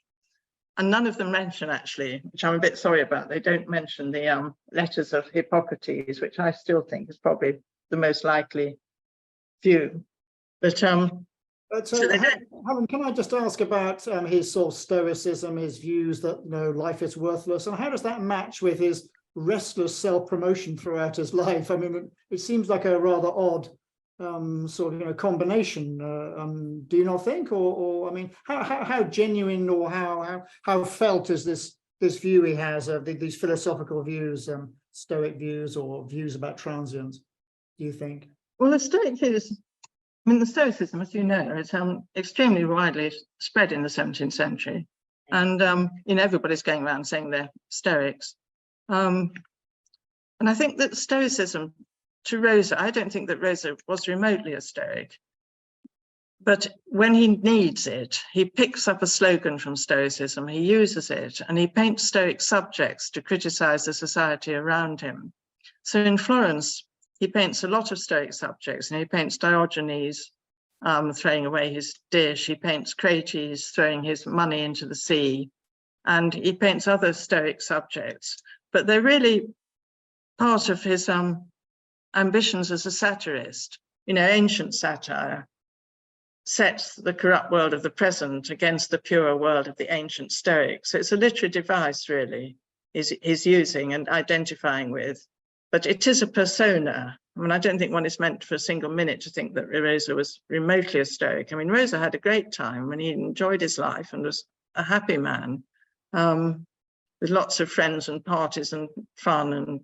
and none of them mention, actually, which I'm a bit sorry about, they don't mention the letters of Hippocrates, which I still think is probably the most likely view. But So Helen, can I just ask about his sort of stoicism, his views that life is worthless, and how does that match with his restless self-promotion throughout his life? I mean, it seems like a rather odd sort of combination. Do you not think, or I mean, how genuine or how felt is this view he has of these philosophical views, Stoic views, or views about transience? Do you think? Well, the Stoic views. I mean, the Stoicism, as you know, is extremely widely spread in the 17th century. And, everybody's going around saying they're Stoics. And I think that Stoicism to Rosa, I don't think that Rosa was remotely a Stoic. But when he needs it, he picks up a slogan from Stoicism, he uses it, and he paints Stoic subjects to criticize the society around him. So in Florence, he paints a lot of Stoic subjects, and he paints Diogenes throwing away his dish. He paints Crates throwing his money into the sea, and he paints other Stoic subjects. But they're really part of his ambitions as a satirist. Ancient satire sets the corrupt world of the present against the pure world of the ancient Stoics. So it's a literary device, really, he's using and identifying with. But it is a persona. I mean, I don't think one is meant for a single minute to think that Rosa was remotely a Stoic. I mean, Rosa had a great time and he enjoyed his life and was a happy man with lots of friends and parties and fun and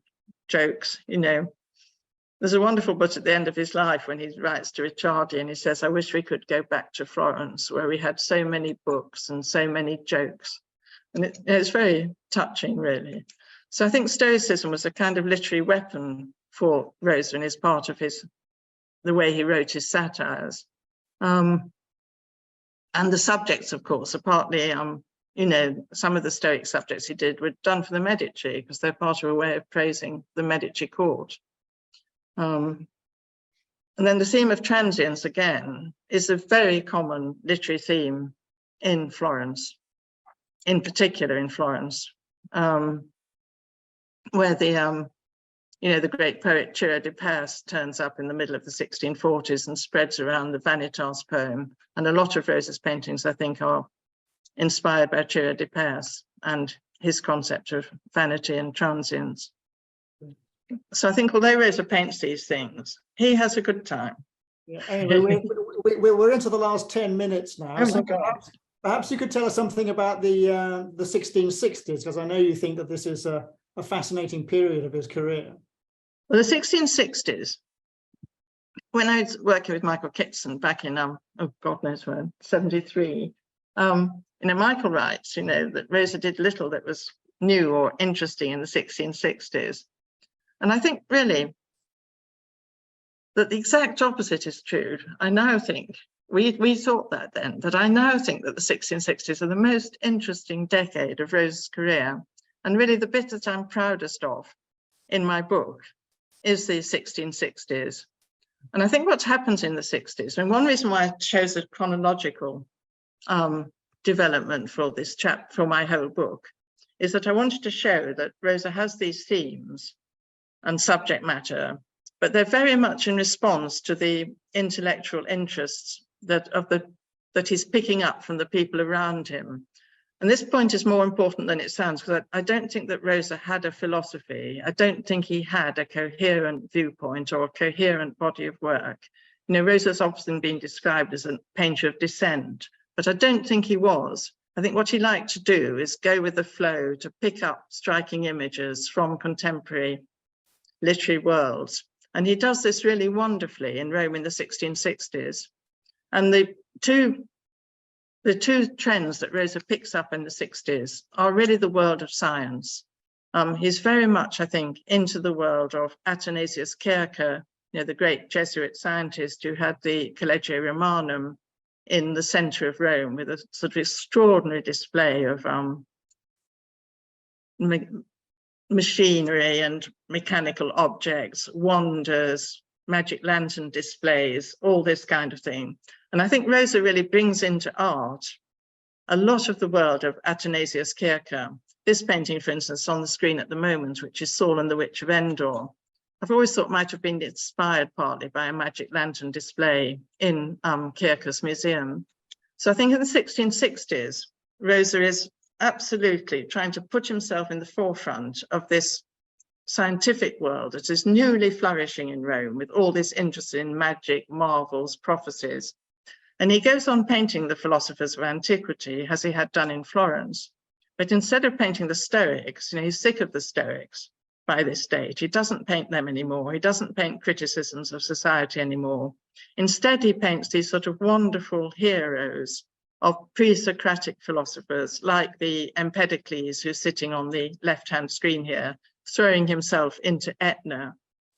jokes, There's a wonderful bit at the end of his life when he writes to Ricciardi and he says, I wish we could go back to Florence where we had so many books and so many jokes. And it's very touching, really. So I think Stoicism was a kind of literary weapon for Rosa and is part of the way he wrote his satires. And the subjects, of course, are partly, some of the Stoic subjects he did were done for the Medici because they're part of a way of praising the Medici court. And then the theme of transience, again, is a very common literary theme in Florence, in particular in Florence. Where the great poet Ciro di Pass turns up in the middle of the 1640s and spreads around the Vanitas poem. And a lot of Rosa's paintings, I think, are inspired by Ciro di Pass and his concept of vanity and transience. So I think although Rosa paints these things, he has a good time. Yeah, anyway, we're into the last 10 minutes now. Oh, so perhaps you could tell us something about the 1660s, because I know you think that this is a fascinating period of his career. Well, the 1660s, when I was working with Michael Kitson back in, God knows when, 73, Michael writes, that Rosa did little that was new or interesting in the 1660s. And I think really that the exact opposite is true. I now think, we thought that then, but I now think that the 1660s are the most interesting decade of Rosa's career. And really the bit that I'm proudest of in my book is the 1660s. And I think what happens in the 60s, and one reason why I chose a chronological development for this for my whole book, is that I wanted to show that Rosa has these themes and subject matter, but they're very much in response to the intellectual interests that he's picking up from the people around him. And this point is more important than it sounds, because I don't think that Rosa had a philosophy. I don't think he had a coherent viewpoint or a coherent body of work. Rosa's often been described as a painter of dissent, but I don't think he was. I think what he liked to do is go with the flow, to pick up striking images from contemporary literary worlds. And he does this really wonderfully in Rome in the 1660s. And the two trends that Rosa picks up in the 60s are really the world of science. He's very much, I think, into the world of Athanasius Kircher, the great Jesuit scientist who had the Collegio Romanum in the center of Rome with a sort of extraordinary display of machinery and mechanical objects, wonders, magic lantern displays, all this kind of thing. And I think Rosa really brings into art a lot of the world of Athanasius Kircher. This painting, for instance, on the screen at the moment, which is Saul and the Witch of Endor, I've always thought might have been inspired partly by a magic lantern display in Kircher's museum. So I think in the 1660s, Rosa is absolutely trying to put himself in the forefront of this scientific world that is newly flourishing in Rome, with all this interest in magic, marvels, prophecies. And he goes on painting the philosophers of antiquity, as he had done in Florence. But instead of painting the Stoics, he's sick of the Stoics by this stage. He doesn't paint them anymore. He doesn't paint criticisms of society anymore. Instead, he paints these sort of wonderful heroes of pre-Socratic philosophers, like the Empedocles, who's sitting on the left-hand screen here, throwing himself into Etna.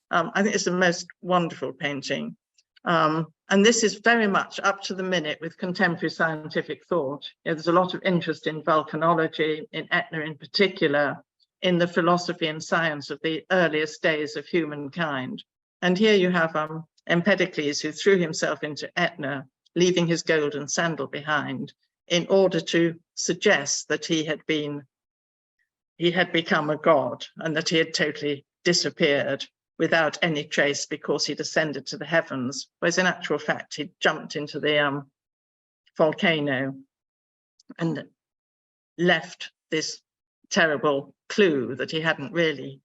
I think it's the most wonderful painting. And this is very much up to the minute with contemporary scientific thought. There's a lot of interest in volcanology, in Etna in particular, in the philosophy and science of the earliest days of humankind. And here you have Empedocles, who threw himself into Etna, leaving his golden sandal behind, in order to suggest that he had become a god and that he had totally disappeared without any trace because he'd ascended to the heavens, whereas in actual fact, he jumped into the volcano and left this terrible clue that he hadn't really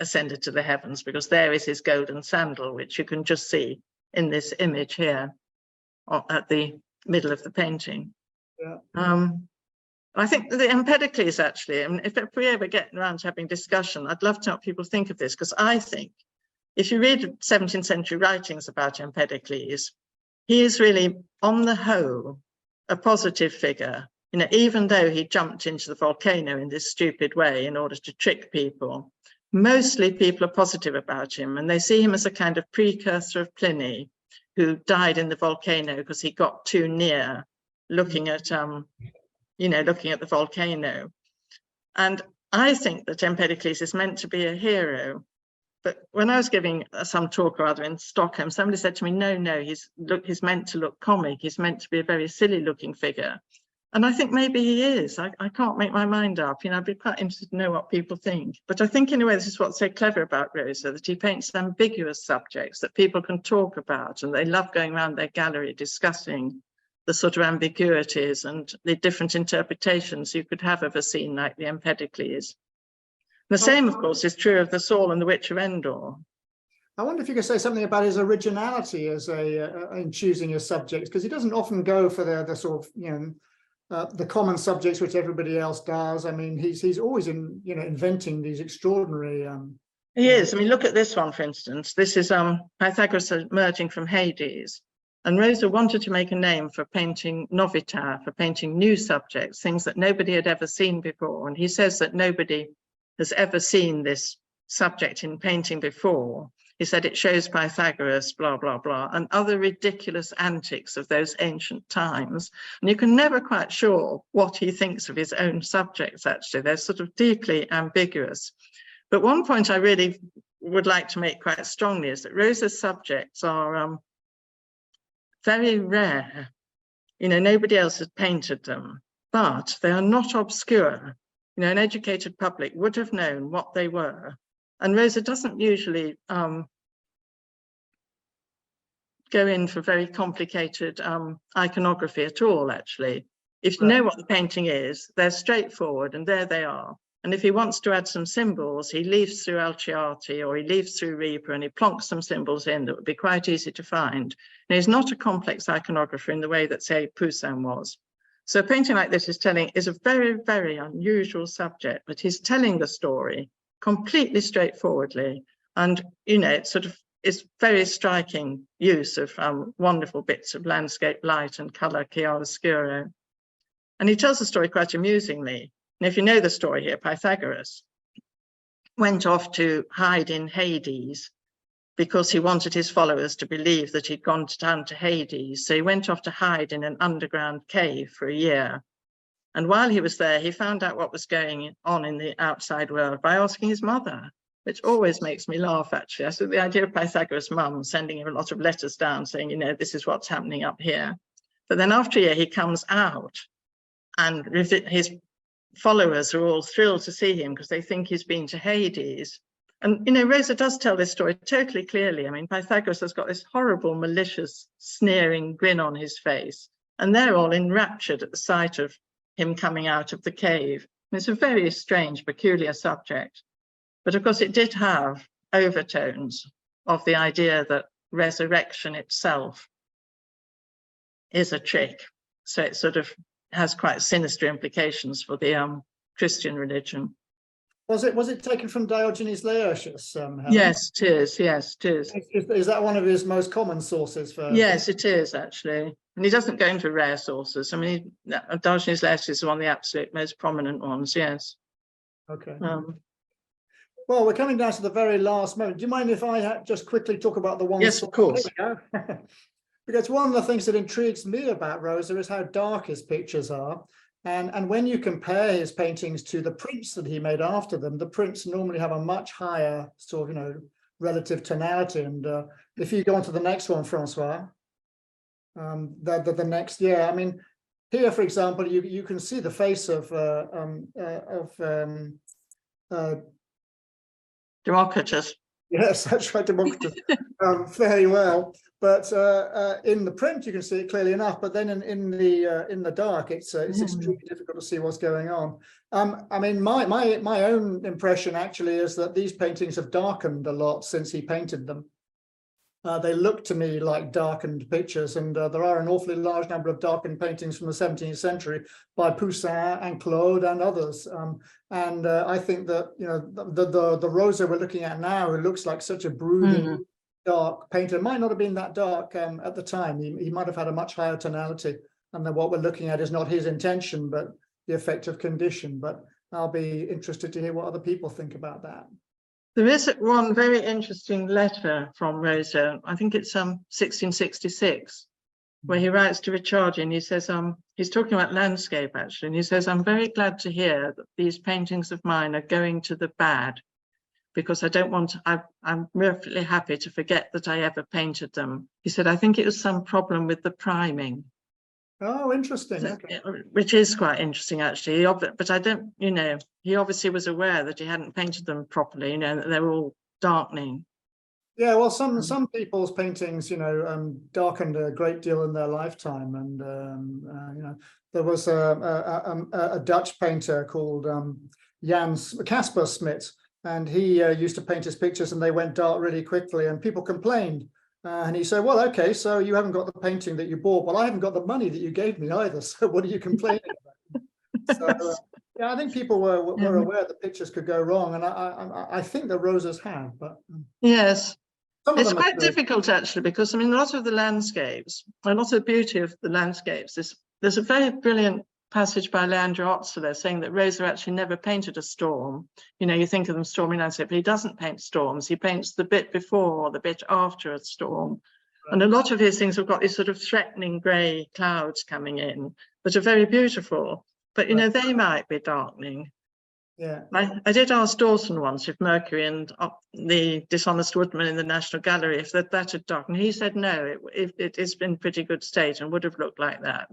ascended to the heavens, because there is his golden sandal, which you can just see in this image here at the middle of the painting. Yeah. I think the Empedocles, actually, and if we ever get around to having discussion, I'd love to know what people think of this, because I think if you read 17th century writings about Empedocles, he is really, on the whole, a positive figure. Even though he jumped into the volcano in this stupid way in order to trick people, mostly people are positive about him, and they see him as a kind of precursor of Pliny, who died in the volcano because he got too near looking at looking at the volcano. And I think that Empedocles is meant to be a hero. But when I was giving some talk or other in Stockholm, somebody said to me, no, he's meant to look comic. He's meant to be a very silly looking figure. And I think maybe he is. I can't make my mind up. I'd be quite interested to know what people think. But I think in a way, this is what's so clever about Rosa, that he paints ambiguous subjects that people can talk about, and they love going around their gallery discussing the sort of ambiguities and the different interpretations you could have of a scene like the Empedocles. The same, of course, is true of the Saul and the Witch of Endor. I wonder if you could say something about his originality as in choosing his subjects, because he doesn't often go for the sort of the common subjects which everybody else does. I mean, he's always inventing these extraordinary. He is. I mean, look at this one, for instance. This is Pythagoras emerging from Hades. And Rosa wanted to make a name for painting novità, for painting new subjects, things that nobody had ever seen before. And he says that nobody has ever seen this subject in painting before. He said it shows Pythagoras, blah, blah, blah, and other ridiculous antics of those ancient times. And you can never quite sure what he thinks of his own subjects, actually. They're sort of deeply ambiguous. But one point I really would like to make quite strongly is that Rosa's subjects are very rare. Nobody else has painted them, but they are not obscure. An educated public would have known what they were. And Rosa doesn't usually go in for very complicated iconography at all, actually. If you know what the painting is, they're straightforward, and there they are. And if he wants to add some symbols, he leaves through Alciati or he leaves through Reaper, and he plonks some symbols in that would be quite easy to find. And he's not a complex iconographer in the way that, say, Poussin was. So a painting like this is a very, very unusual subject, but he's telling the story completely straightforwardly. And, it's very striking use of wonderful bits of landscape light and color, chiaroscuro. And he tells the story quite amusingly. And if you know the story here, Pythagoras went off to hide in Hades because he wanted his followers to believe that he'd gone down to Hades. So he went off to hide in an underground cave for a year. And while he was there, he found out what was going on in the outside world by asking his mother, which always makes me laugh, actually. So the idea of Pythagoras' mum sending him a lot of letters down saying, this is what's happening up here. But then after a year, he comes out and his followers are all thrilled to see him because they think he's been to Hades. And, you know, Rosa does tell this story totally clearly. I mean, Pythagoras has got this horrible, malicious, sneering grin on his face, and they're all enraptured at the sight of him coming out of the cave. And it's a very strange, peculiar subject. But of course, it did have overtones of the idea that resurrection itself is a trick. So it sort of has quite sinister implications for the Christian religion. Was it taken from Diogenes Laertius? Helen? Yes, it is. Yes, it is. Is that one of his most common sources for? Yes, it is actually. And he doesn't go into rare sources. I mean, Diogenes Laertius is one of the absolute most prominent ones. Yes. Okay. Well, we're coming down to the very last moment. Do you mind if I just quickly talk about the one? Yes, of course. Because one of the things that intrigues me about Rosa is how dark his pictures are. And when you compare his paintings to the prints that he made after them, the prints normally have a much higher sort of, you know, relative tonality. And if you go on to the next one, François, the next year, I mean, here, for example, you can see the face of Democritus. Yes, that's right, Democritus, very well. But in the print, you can see it clearly enough. But then in the dark, it's extremely difficult to see what's going on. I mean, my own impression actually is that these paintings have darkened a lot since he painted them. They look to me like darkened pictures, and there are an awfully large number of darkened paintings from the 17th century by Poussin and Claude and others. And I think that, you know, the Rosa we're looking at now, who looks like such a brooding, dark painter, might not have been that dark at the time. He might have had a much higher tonality, and then what we're looking at is not his intention, but the effect of condition. But I'll be interested to hear what other people think about that. There is one very interesting letter from Rosa. I think it's 1666, where he writes to Ricciardi, and he says, he's talking about landscape actually, and he says, "I'm very glad to hear that these paintings of mine are going to the bad, because I don't want, I'm perfectly happy to forget that I ever painted them." He said, "I think it was some problem with the priming." Oh, interesting. Okay. Which is quite interesting, actually. But I don't, you know, he obviously was aware that he hadn't painted them properly, you know, that they were all darkening. Yeah, well, some people's paintings, you know, darkened a great deal in their lifetime. And, you know, there was a Dutch painter called Jan Caspar Smit, and he used to paint his pictures and they went dark really quickly, and people complained. And he said, "Well, okay, so you haven't got the painting that you bought, but I haven't got the money that you gave me either. So what are you complaining about?" So, yeah, I think people were aware that pictures could go wrong, and I think the Rosas have. But yes, it's quite difficult actually, because I mean, a lot of the landscapes, a lot of the beauty of the landscapes is there's a very brilliant passage by Leandro Ozzolo saying that Rosa actually never painted a storm. You know, you think of them stormy landscape, but he doesn't paint storms. He paints the bit before or the bit after a storm. Right. And a lot of his things have got these sort of threatening grey clouds coming in that are very beautiful, but you know, they might be darkening. Yeah. I did ask Dawson once if Mercury and the Dishonest Woodman in the National Gallery, if that had darkened. He said no, it is in pretty good state and would have looked like that.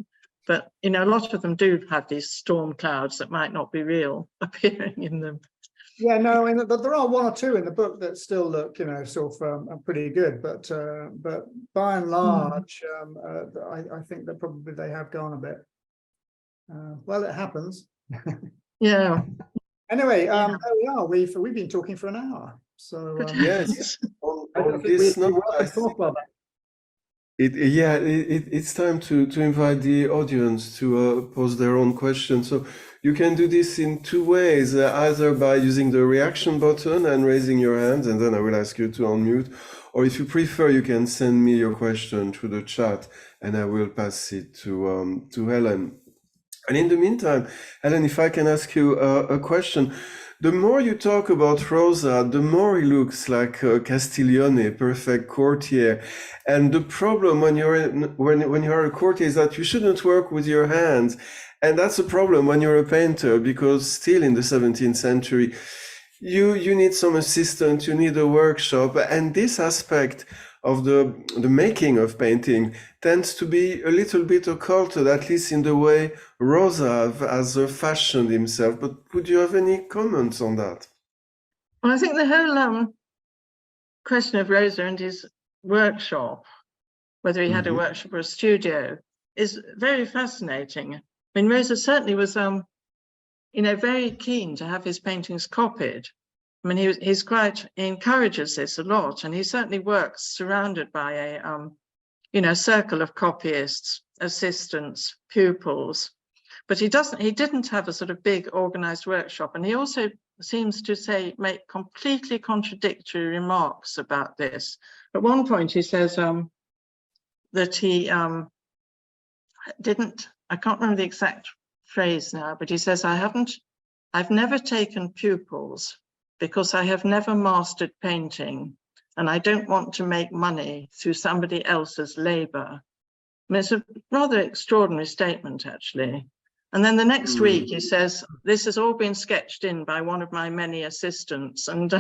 But, you know, a lot of them do have these storm clouds that might not be real appearing in them. Yeah, no, I mean, there are one or two in the book that still look, you know, sort of pretty good. But by and large, I think that probably they have gone a bit. Well, it happens. Yeah. Anyway, there we are. We've been talking for an hour. So yes, on this note, I talk about that. It's time to invite the audience to pose their own questions. So you can do this in two ways, either by using the reaction button and raising your hand, and then I will ask you to unmute. Or if you prefer, you can send me your question through the chat and I will pass it to Helen. And in the meantime, Helen, if I can ask you a question. The more you talk about Rosa, the more he looks like Castiglione, perfect courtier. And the problem when you're a courtier is that you shouldn't work with your hands. And that's a problem when you're a painter, because still in the 17th century, you need some assistant, you need a workshop. And this aspect of the making of painting tends to be a little bit occulted, at least in the way Rosa has fashioned himself. But would you have any comments on that? Well, I think the whole question of Rosa and his workshop, whether he had a workshop or a studio, is very fascinating. I mean, Rosa certainly was, very keen to have his paintings copied. I mean, he encourages this a lot, and he certainly works surrounded by a circle of copyists, assistants, pupils. But he didn't have a sort of big organized workshop, and he also seems to make completely contradictory remarks about this. At one point, he says that he I can't remember the exact phrase now, but he says, I've never taken pupils because I have never mastered painting, and I don't want to make money through somebody else's labor. I mean, it's a rather extraordinary statement, actually. And then the next week he says, this has all been sketched in by one of my many assistants. And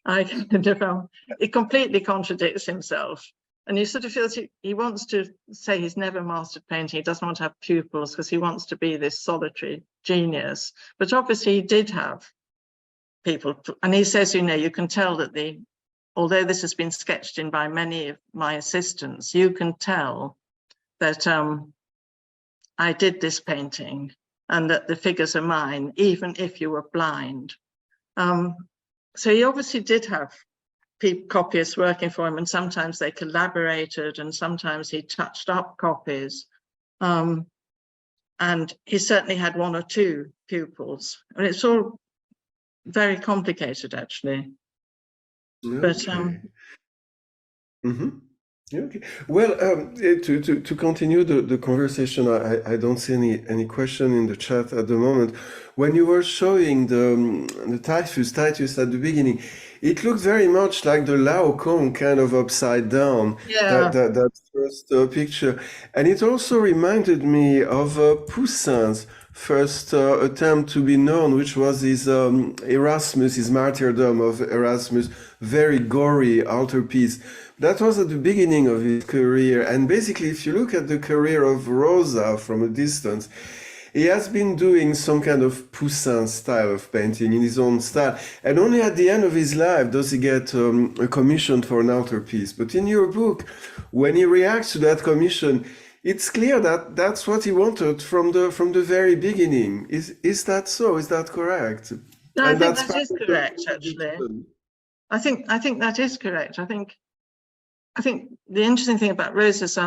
it completely contradicts himself. And he sort of feels he wants to say he's never mastered painting. He doesn't want to have pupils because he wants to be this solitary genius. But obviously he did have people. And he says, you can tell that although this has been sketched in by many of my assistants, you can tell that I did this painting and that the figures are mine, even if you were blind. So he obviously did have copyists working for him, and sometimes they collaborated, and sometimes he touched up copies. And he certainly had one or two pupils. I mean, it's all very complicated, actually. Okay. But Okay. Well, to continue the conversation, I don't see any question in the chat at the moment. When you were showing the Titus at the beginning, it looked very much like the Laocoon kind of upside down. Yeah. That first picture, and it also reminded me of Poussin's first attempt to be known, which was his Erasmus, his martyrdom of Erasmus, very gory altarpiece. That was at the beginning of his career. And basically, if you look at the career of Rosa from a distance, he has been doing some kind of Poussin style of painting in his own style. And only at the end of his life does he get a commission for an altarpiece. But in your book, when he reacts to that commission, it's clear that that's what he wanted from the very beginning. Is that so? Is that correct? No, I think that is correct, actually. I think that is correct. I think the interesting thing about Rosa's,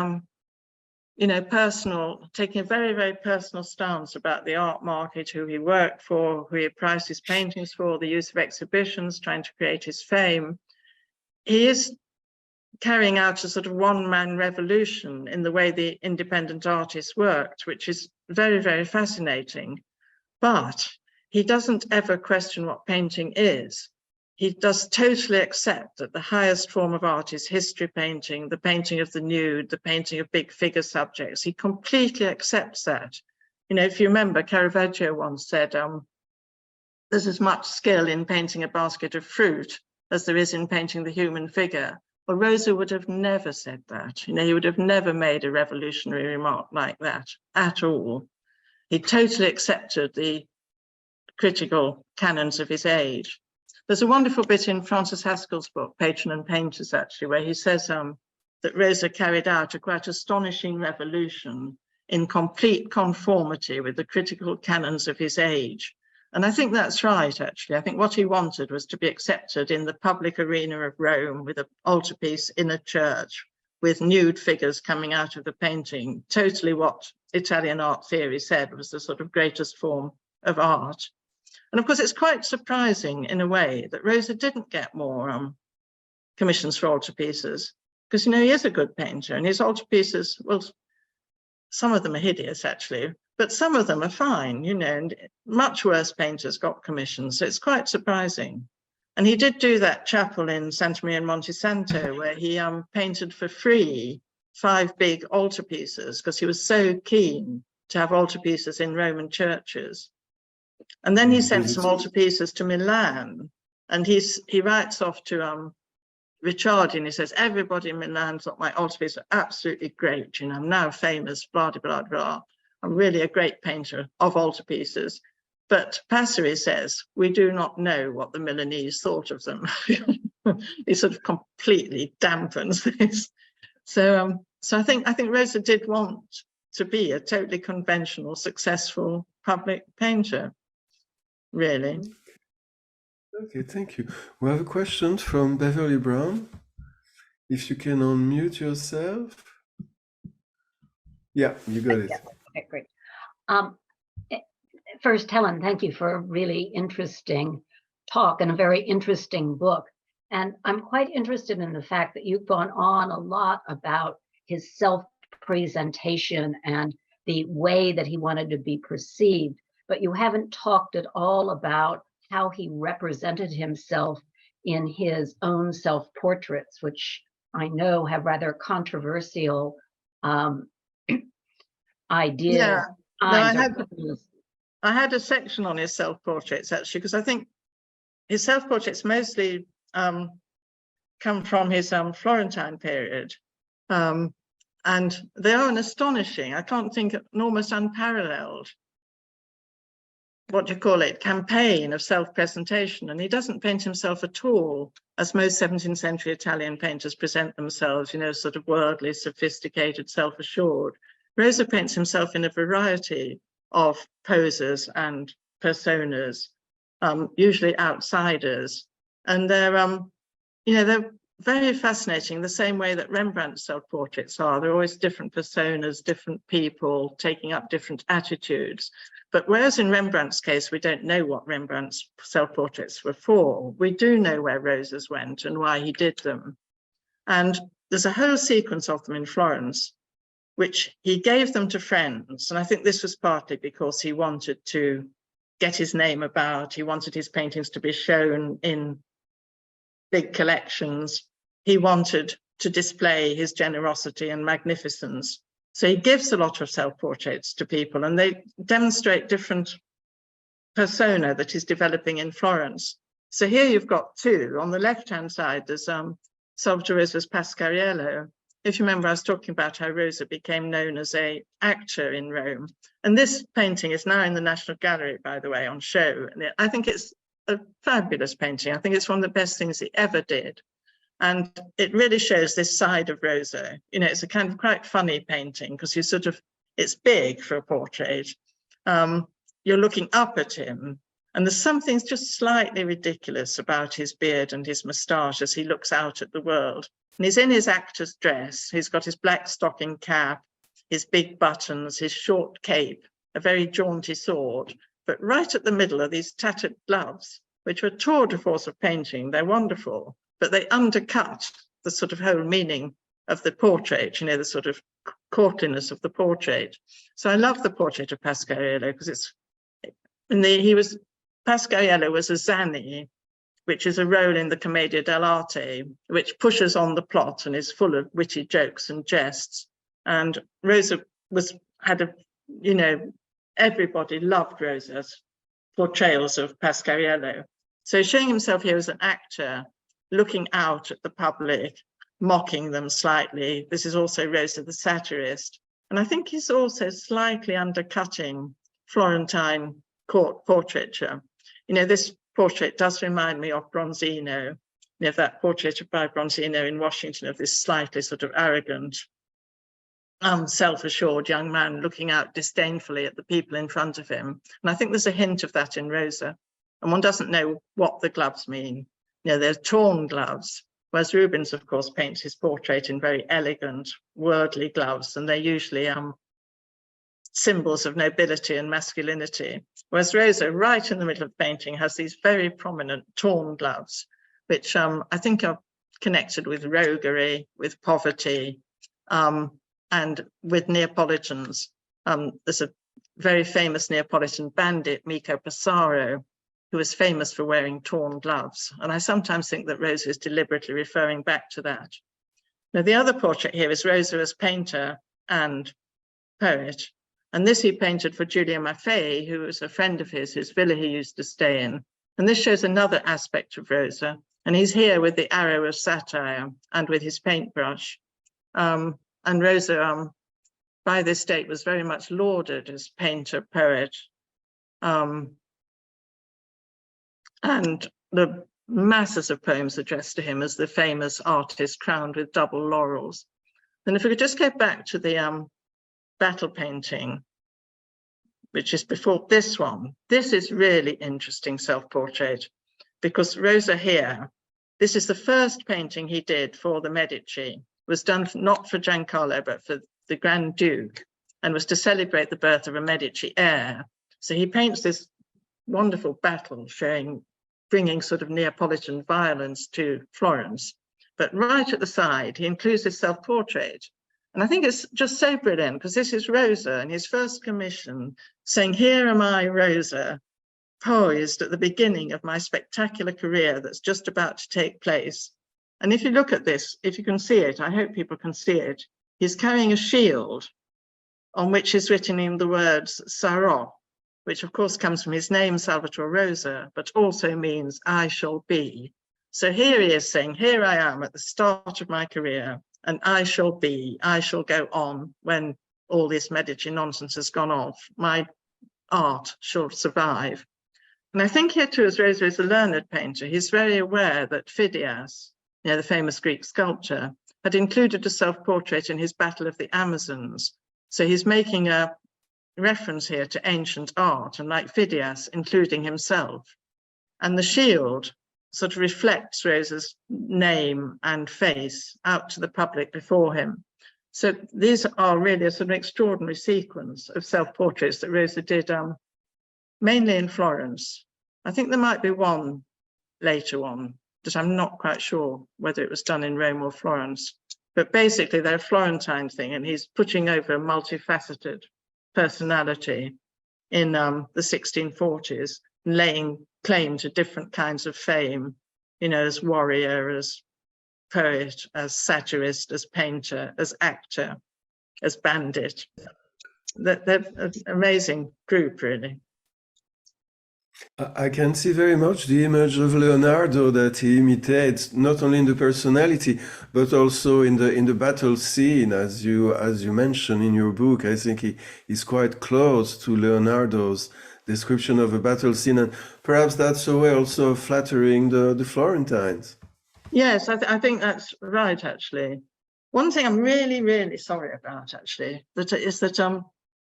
taking a very, very personal stance about the art market, who he worked for, who he priced his paintings for, the use of exhibitions, trying to create his fame. He is carrying out a sort of one-man revolution in the way the independent artists worked, which is very, very fascinating. But he doesn't ever question what painting is. He does totally accept that the highest form of art is history painting, the painting of the nude, the painting of big figure subjects. He completely accepts that. If you remember, Caravaggio once said, there's as much skill in painting a basket of fruit as there is in painting the human figure. Well, Rosa would have never said that. He would have never made a revolutionary remark like that at all. He totally accepted the critical canons of his age. There's a wonderful bit in Francis Haskell's book, Patron and Painters, actually, where he says that Rosa carried out a quite astonishing revolution in complete conformity with the critical canons of his age. And I think that's right, actually. I think what he wanted was to be accepted in the public arena of Rome with an altarpiece in a church with nude figures coming out of the painting, totally what Italian art theory said was the sort of greatest form of art. And of course, it's quite surprising in a way that Rosa didn't get more commissions for altarpieces, because, he is a good painter, and his altarpieces, well, some of them are hideous, actually, but some of them are fine, and much worse painters got commissions. So it's quite surprising. And he did do that chapel in Santa Maria in Monte Santo, where he painted for free 5 big altarpieces, because he was so keen to have altarpieces in Roman churches. And then he sent some altarpieces to Milan, and he writes off to Ricciardi, he says, everybody in Milan thought my altarpiece are absolutely great. You know, I'm now famous, blah, blah, blah, blah. I'm really a great painter of altarpieces. But Passeri says, we do not know what the Milanese thought of them. He sort of completely dampens this. So I think Rosa did want to be a totally conventional, successful public painter, really. Okay, thank you. We have a question from Beverly Brown. If you can unmute yourself. Yeah, you got it. Okay, great. First, Helen, thank you for a really interesting talk and a very interesting book. And I'm quite interested in the fact that you've gone on a lot about his self-presentation and the way that he wanted to be perceived, but you haven't talked at all about how he represented himself in his own self-portraits, which I know have rather controversial ideas. Yeah, no, I had a section on his self-portraits, actually, because I think his self-portraits mostly come from his Florentine period. And they are an astonishing, I can't think, an almost unparalleled, what do you call it, campaign of self-presentation. And he doesn't paint himself at all, as most 17th century Italian painters present themselves, you know, sort of worldly, sophisticated, self-assured. Rosa paints himself in a variety of poses and personas, usually outsiders. And they're, you know, they're very fascinating, the same way that Rembrandt's self-portraits are. They're always different personas, different people, taking up different attitudes. But whereas in Rembrandt's case, we don't know what Rembrandt's self-portraits were for, we do know where Rosa's went and why he did them. And there's a whole sequence of them in Florence, which he gave them to friends. And I think this was partly because he wanted to get his name about. He wanted his paintings to be shown in big collections. He wanted to display his generosity and magnificence. So he gives a lot of self-portraits to people, and they demonstrate different persona that is developing in Florence. So here you've got two. On the left-hand side, there's Salvator Rosa's Pasquariello. If you remember, I was talking about how Rosa became known as an actor in Rome. And this painting is now in the National Gallery, by the way, on show. And I think it's a fabulous painting. I think it's one of the best things he ever did. And it really shows this side of Rosa. You know, it's a kind of quite funny painting because you sort of, it's big for a portrait. You're looking up at him, and there's something just slightly ridiculous about his beard and his moustache as he looks out at the world. And he's in his actor's dress. He's got his black stocking cap, his big buttons, his short cape, a very jaunty sword. But right at the middle are these tattered gloves, which are a tour de force of painting. They're wonderful, but they undercut the sort of whole meaning of the portrait, you know, the sort of courtliness of the portrait. So I love the portrait of Pasquariello because it's, Pasquariello was a Zanni, which is a role in the Commedia dell'arte, which pushes on the plot and is full of witty jokes and jests. And Rosa you know, everybody loved Rosa's portrayals of Pasquariello. So showing himself here as an actor, looking out at the public, mocking them slightly. This is also Rosa the satirist. And I think he's also slightly undercutting Florentine court portraiture. You know, this portrait does remind me of Bronzino, you know, that portrait by Bronzino in Washington of this slightly sort of arrogant, self-assured young man looking out disdainfully at the people in front of him. And I think there's a hint of that in Rosa. And one doesn't know what the gloves mean. You know, they're torn gloves, whereas Rubens, of course, paints his portrait in very elegant, worldly gloves, and they're usually symbols of nobility and masculinity. Whereas Rosa, right in the middle of the painting, has these very prominent torn gloves, which I think are connected with roguery, with poverty, and with Neapolitans. There's a very famous Neapolitan bandit, Mico Passaro, who was famous for wearing torn gloves. And I sometimes think that Rosa is deliberately referring back to that. Now, the other portrait here is Rosa as painter and poet. And this he painted for Giulio Maffei, who was a friend of his, whose villa he used to stay in. And this shows another aspect of Rosa. And he's here with the arrow of satire and with his paintbrush. And Rosa, by this date, was very much lauded as painter, poet. And the masses of poems addressed to him as the famous artist crowned with double laurels. And if we could just go back to the battle painting, which is before this one, this is really interesting self-portrait, because Rosa here, this is the first painting he did for the Medici, was done not for Giancarlo, but for the Grand Duke, and was to celebrate the birth of a Medici heir. So he paints this wonderful battle showing, bringing sort of Neapolitan violence to Florence. But right at the side, he includes his self-portrait. And I think it's just so brilliant, because this is Rosa in his first commission saying, here am I, Rosa, poised at the beginning of my spectacular career that's just about to take place. And if you look at this, if you can see it, I hope people can see it, he's carrying a shield on which is written in the words Sarò, which of course comes from his name, Salvator Rosa, but also means I shall be. So here he is saying, here I am at the start of my career, and I shall be, I shall go on when all this Medici nonsense has gone off. My art shall survive. And I think here too, as Rosa is a learned painter, he's very aware that Phidias, you know, the famous Greek sculptor, had included a self-portrait in his Battle of the Amazons. So he's making a reference here to ancient art, and like Phidias, including himself. And the shield sort of reflects Rosa's name and face out to the public before him. So these are really a sort of extraordinary sequence of self-portraits that Rosa did mainly in Florence. I think there might be one later on that I'm not quite sure whether it was done in Rome or Florence, but basically they're a Florentine thing, and he's putting over a multifaceted personality in the 1640s, laying claim to different kinds of fame, you know, as warrior, as poet, as satirist, as painter, as actor, as bandit. They're an amazing group, really. I can see very much the image of Leonardo that he imitates, not only in the personality, but also in the battle scene, as you mentioned in your book. I think he is quite close to Leonardo's description of a battle scene, and perhaps that's a way also of flattering the Florentines. Yes, I think that's right, actually. One thing I'm really, really sorry about, actually, is that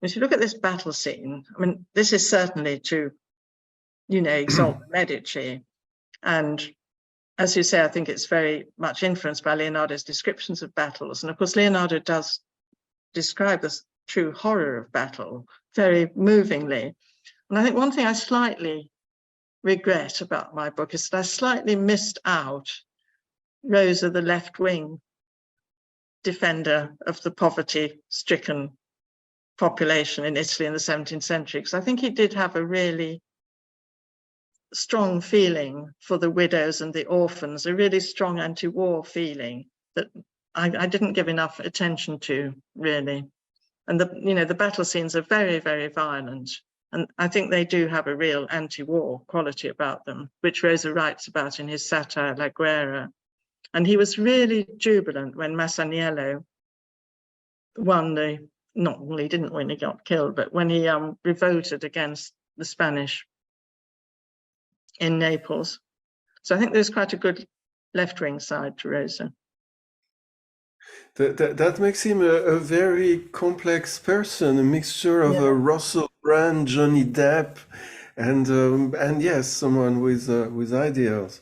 if you look at this battle scene, I mean, this is certainly to, you know, exalt the Medici. And as you say, I think it's very much influenced by Leonardo's descriptions of battles. And of course, Leonardo does describe the true horror of battle very movingly. And I think one thing I slightly regret about my book is that I slightly missed out Rosa, the left-wing defender of the poverty-stricken population in Italy in the 17th century, because I think he did have a really strong feeling for the widows and the orphans, a really strong anti-war feeling that I didn't give enough attention to, really. And the battle scenes are very, very violent, and I think they do have a real anti-war quality about them, which Rosa writes about in his satire La Guerra. And he was really jubilant when Masaniello won he didn't win, he got killed, but when he revolted against the Spanish in Naples. So I think there's quite a good left-wing side to Rosa. That makes him a very complex person, a mixture of a Russell Brand, Johnny Depp, and yes, someone with ideals.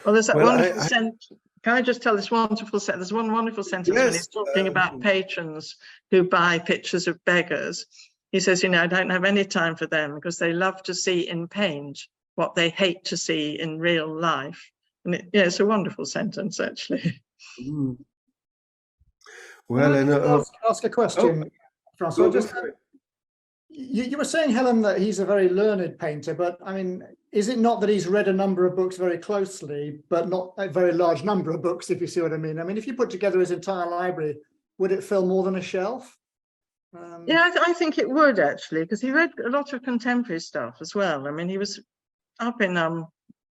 Well, there's that wonderful sentence. Can I just tell this wonderful sentence? There's one wonderful sentence when he's talking about patrons who buy pictures of beggars. He says, you know, I don't have any time for them because they love to see in paint what they hate to see in real life. And it's a wonderful sentence, actually. Mm. Well, and ask a question, François. You were saying, Helen, that he's a very learned painter, but I mean, is it not that he's read a number of books very closely, but not a very large number of books, if you see what I mean? I mean, if you put together his entire library, would it fill more than a shelf? Yeah, I think it would, actually, because he read a lot of contemporary stuff as well. I mean, he was up in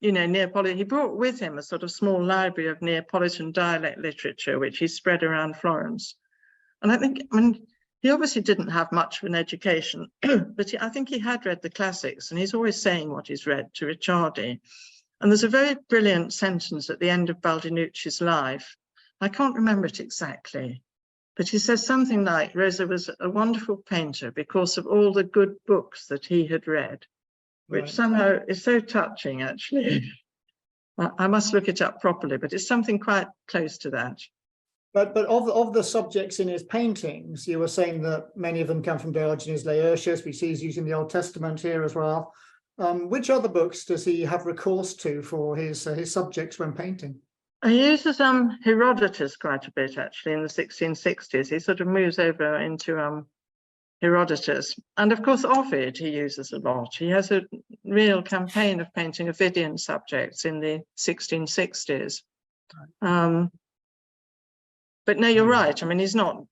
you know, Neapolitan, he brought with him a sort of small library of Neapolitan dialect literature, which he spread around Florence. And I think, I mean, he obviously didn't have much of an education, but I think he had read the classics, and he's always saying what he's read to Ricciardi. And there's a very brilliant sentence at the end of Baldinucci's life. I can't remember it exactly, but he says something like, Rosa was a wonderful painter because of all the good books that he had read, which Right. somehow is so touching, actually. I must look it up properly, but it's something quite close to that. But of the subjects in his paintings, you were saying that many of them come from Diogenes Laertius. We see he's using the Old Testament here as well. Which other books does he have recourse to for his subjects when painting? He uses Herodotus quite a bit, actually, in the 1660s. He sort of moves over into Herodotus. And of course, Ovid he uses a lot. He has a real campaign of painting Ovidian subjects in the 1660s. But no, you're right. I mean, he's not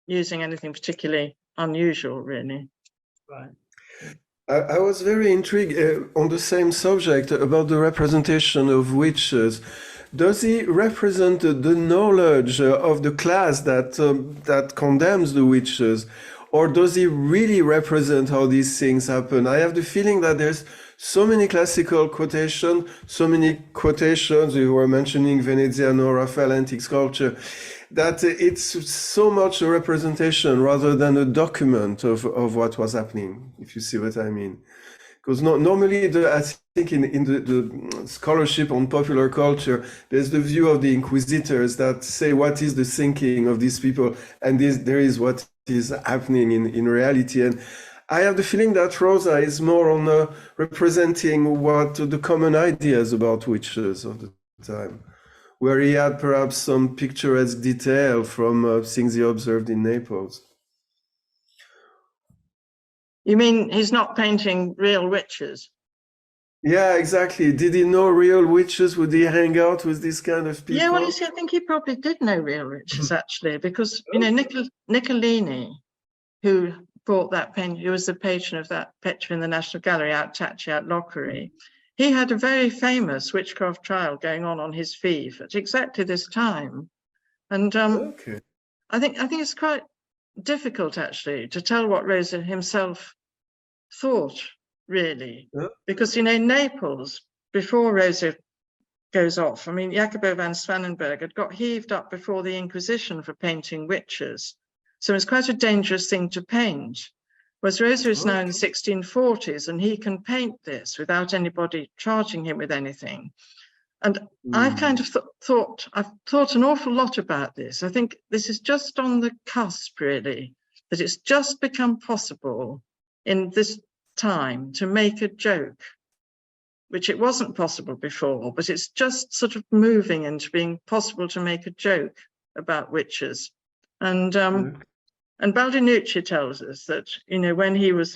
using anything particularly unusual, really. Right. I was very intrigued on the same subject about the representation of witches. Does he represent the knowledge of the class that condemns the witches, or does he really represent how these things happen? I have the feeling that there's so many classical quotations, you were mentioning Veneziano, Raphael, antique sculpture, that it's so much a representation rather than a document of what was happening, if you see what I mean. Because normally, I think in the scholarship on popular culture, there's the view of the inquisitors that say what is the thinking of these people, and there is what is happening in reality. And I have the feeling that Rosa is more on representing what the common ideas about witches of the time, where he had perhaps some picturesque detail from things he observed in Naples. You mean he's not painting real witches? Yeah, exactly. Did he know real witches? Would he hang out with these kind of people? Yeah, well, you see, I think he probably did know real witches, actually, because, you know, Niccolini, who bought that painting, who was the patron of that picture in the National Gallery at Tacci at Lockery, he had a very famous witchcraft trial going on his fief at exactly this time. And Okay. I think it's quite difficult, actually, to tell what Rosa himself thought, really, because, you know, Naples, before Rosa goes off, I mean, Jacopo van Swanenberg had got heaved up before the Inquisition for painting witches, so it's quite a dangerous thing to paint. Whereas Rosa is now in the 1640s, and he can paint this without anybody charging him with anything. And I've kind of thought an awful lot about this. I think this is just on the cusp, really, that it's just become possible in this time to make a joke, which it wasn't possible before, but it's just sort of moving into being possible to make a joke about witches. And Baldinucci tells us that, you know, when he was,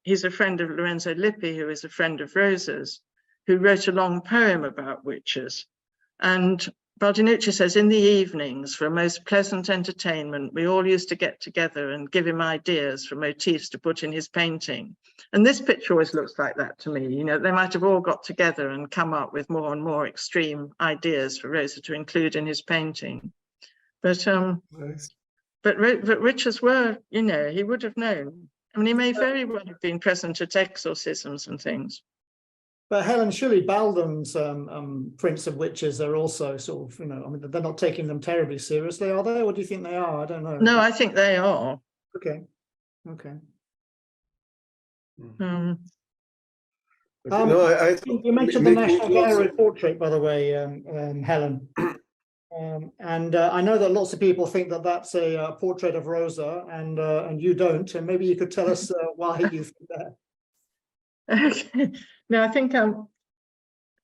he's a friend of Lorenzo Lippi, who is a friend of Rosa's, who wrote a long poem about witches. And Baldinucci says, in the evenings, for a most pleasant entertainment, we all used to get together and give him ideas for motifs to put in his painting. And this picture always looks like that to me. You know, they might have all got together and come up with more and more extreme ideas for Rosa to include in his painting. But Nice. but witches were, you know, he would have known. I mean, he may very well have been present at exorcisms and things. But Helen, surely Baldwin's prints of witches are also sort of, you know, I mean, they're not taking them terribly seriously, are they? Or do you think they are? I don't know. No, I think they are. Okay. Okay. No, You mentioned the National Gallery portrait, by the way, Helen. And I know that lots of people think that that's a portrait of Rosa, and you don't. And maybe you could tell us why you think that. Okay. No, I think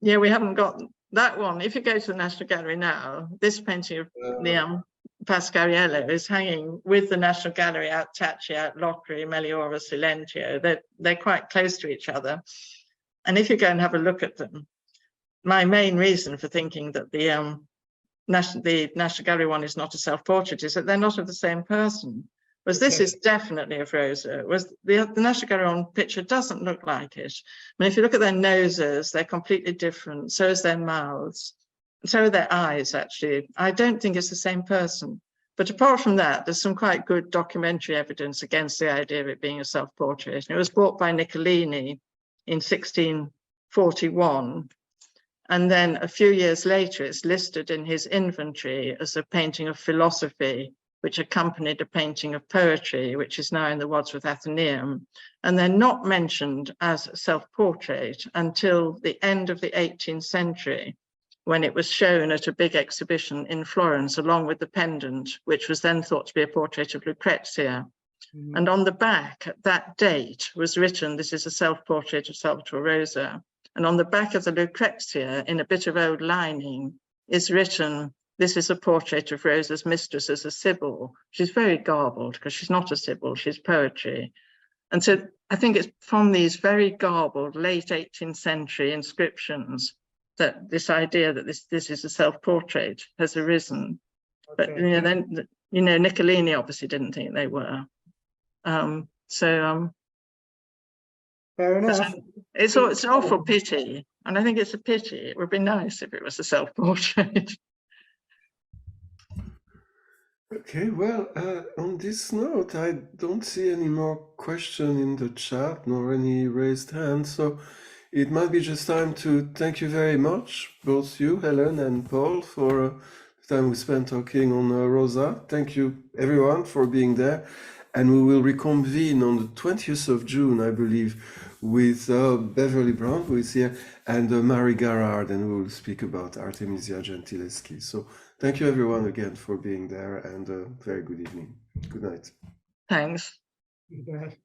yeah, we haven't got that one. If you go to the National Gallery now, this painting of the Pasquariello is hanging with the National Gallery at Tacci, at Lockery, Meliora, Silentio. They're quite close to each other. And if you go and have a look at them, my main reason for thinking that the National Gallery one is not a self-portrait is that they're not of the same person. Was this Okay. is definitely of Rosa. Was the Nascigaron picture doesn't look like it. I mean, if you look at their noses, they're completely different. So is their mouths. So are their eyes, actually. I don't think it's the same person. But apart from that, there's some quite good documentary evidence against the idea of it being a self-portrait. And it was bought by Niccolini in 1641. And then a few years later, it's listed in his inventory as a painting of philosophy, which accompanied a painting of poetry, which is now in the Wadsworth Athenaeum. And they're not mentioned as self-portrait until the end of the 18th century, when it was shown at a big exhibition in Florence, along with the pendant, which was then thought to be a portrait of Lucrezia. Mhm. And on the back, at that date, was written, this is a self-portrait of Salvator Rosa. And on the back of the Lucrezia, in a bit of old lining, is written, this is a portrait of Rosa's mistress as a sibyl. She's very garbled because she's not a sibyl, she's poetry. And so I think it's from these very garbled late 18th century inscriptions that this idea that this is a self-portrait has arisen. But Okay. then Niccolini obviously didn't think they were. Fair enough. It's an awful pity, and I think it's a pity. It would be nice if it was a self-portrait. Okay, well, on this note, I don't see any more question in the chat nor any raised hands, so it might be just time to thank you very much, both you, Helen and Paul, for the time we spent talking on Rosa. Thank you, everyone, for being there. And we will reconvene on the 20th of June, I believe, with Beverly Brown, who is here, and Mary Garrard, and we will speak about Artemisia Gentileschi. So thank you, everyone, again, for being there, and very good evening. Good night. Thanks. Go ahead.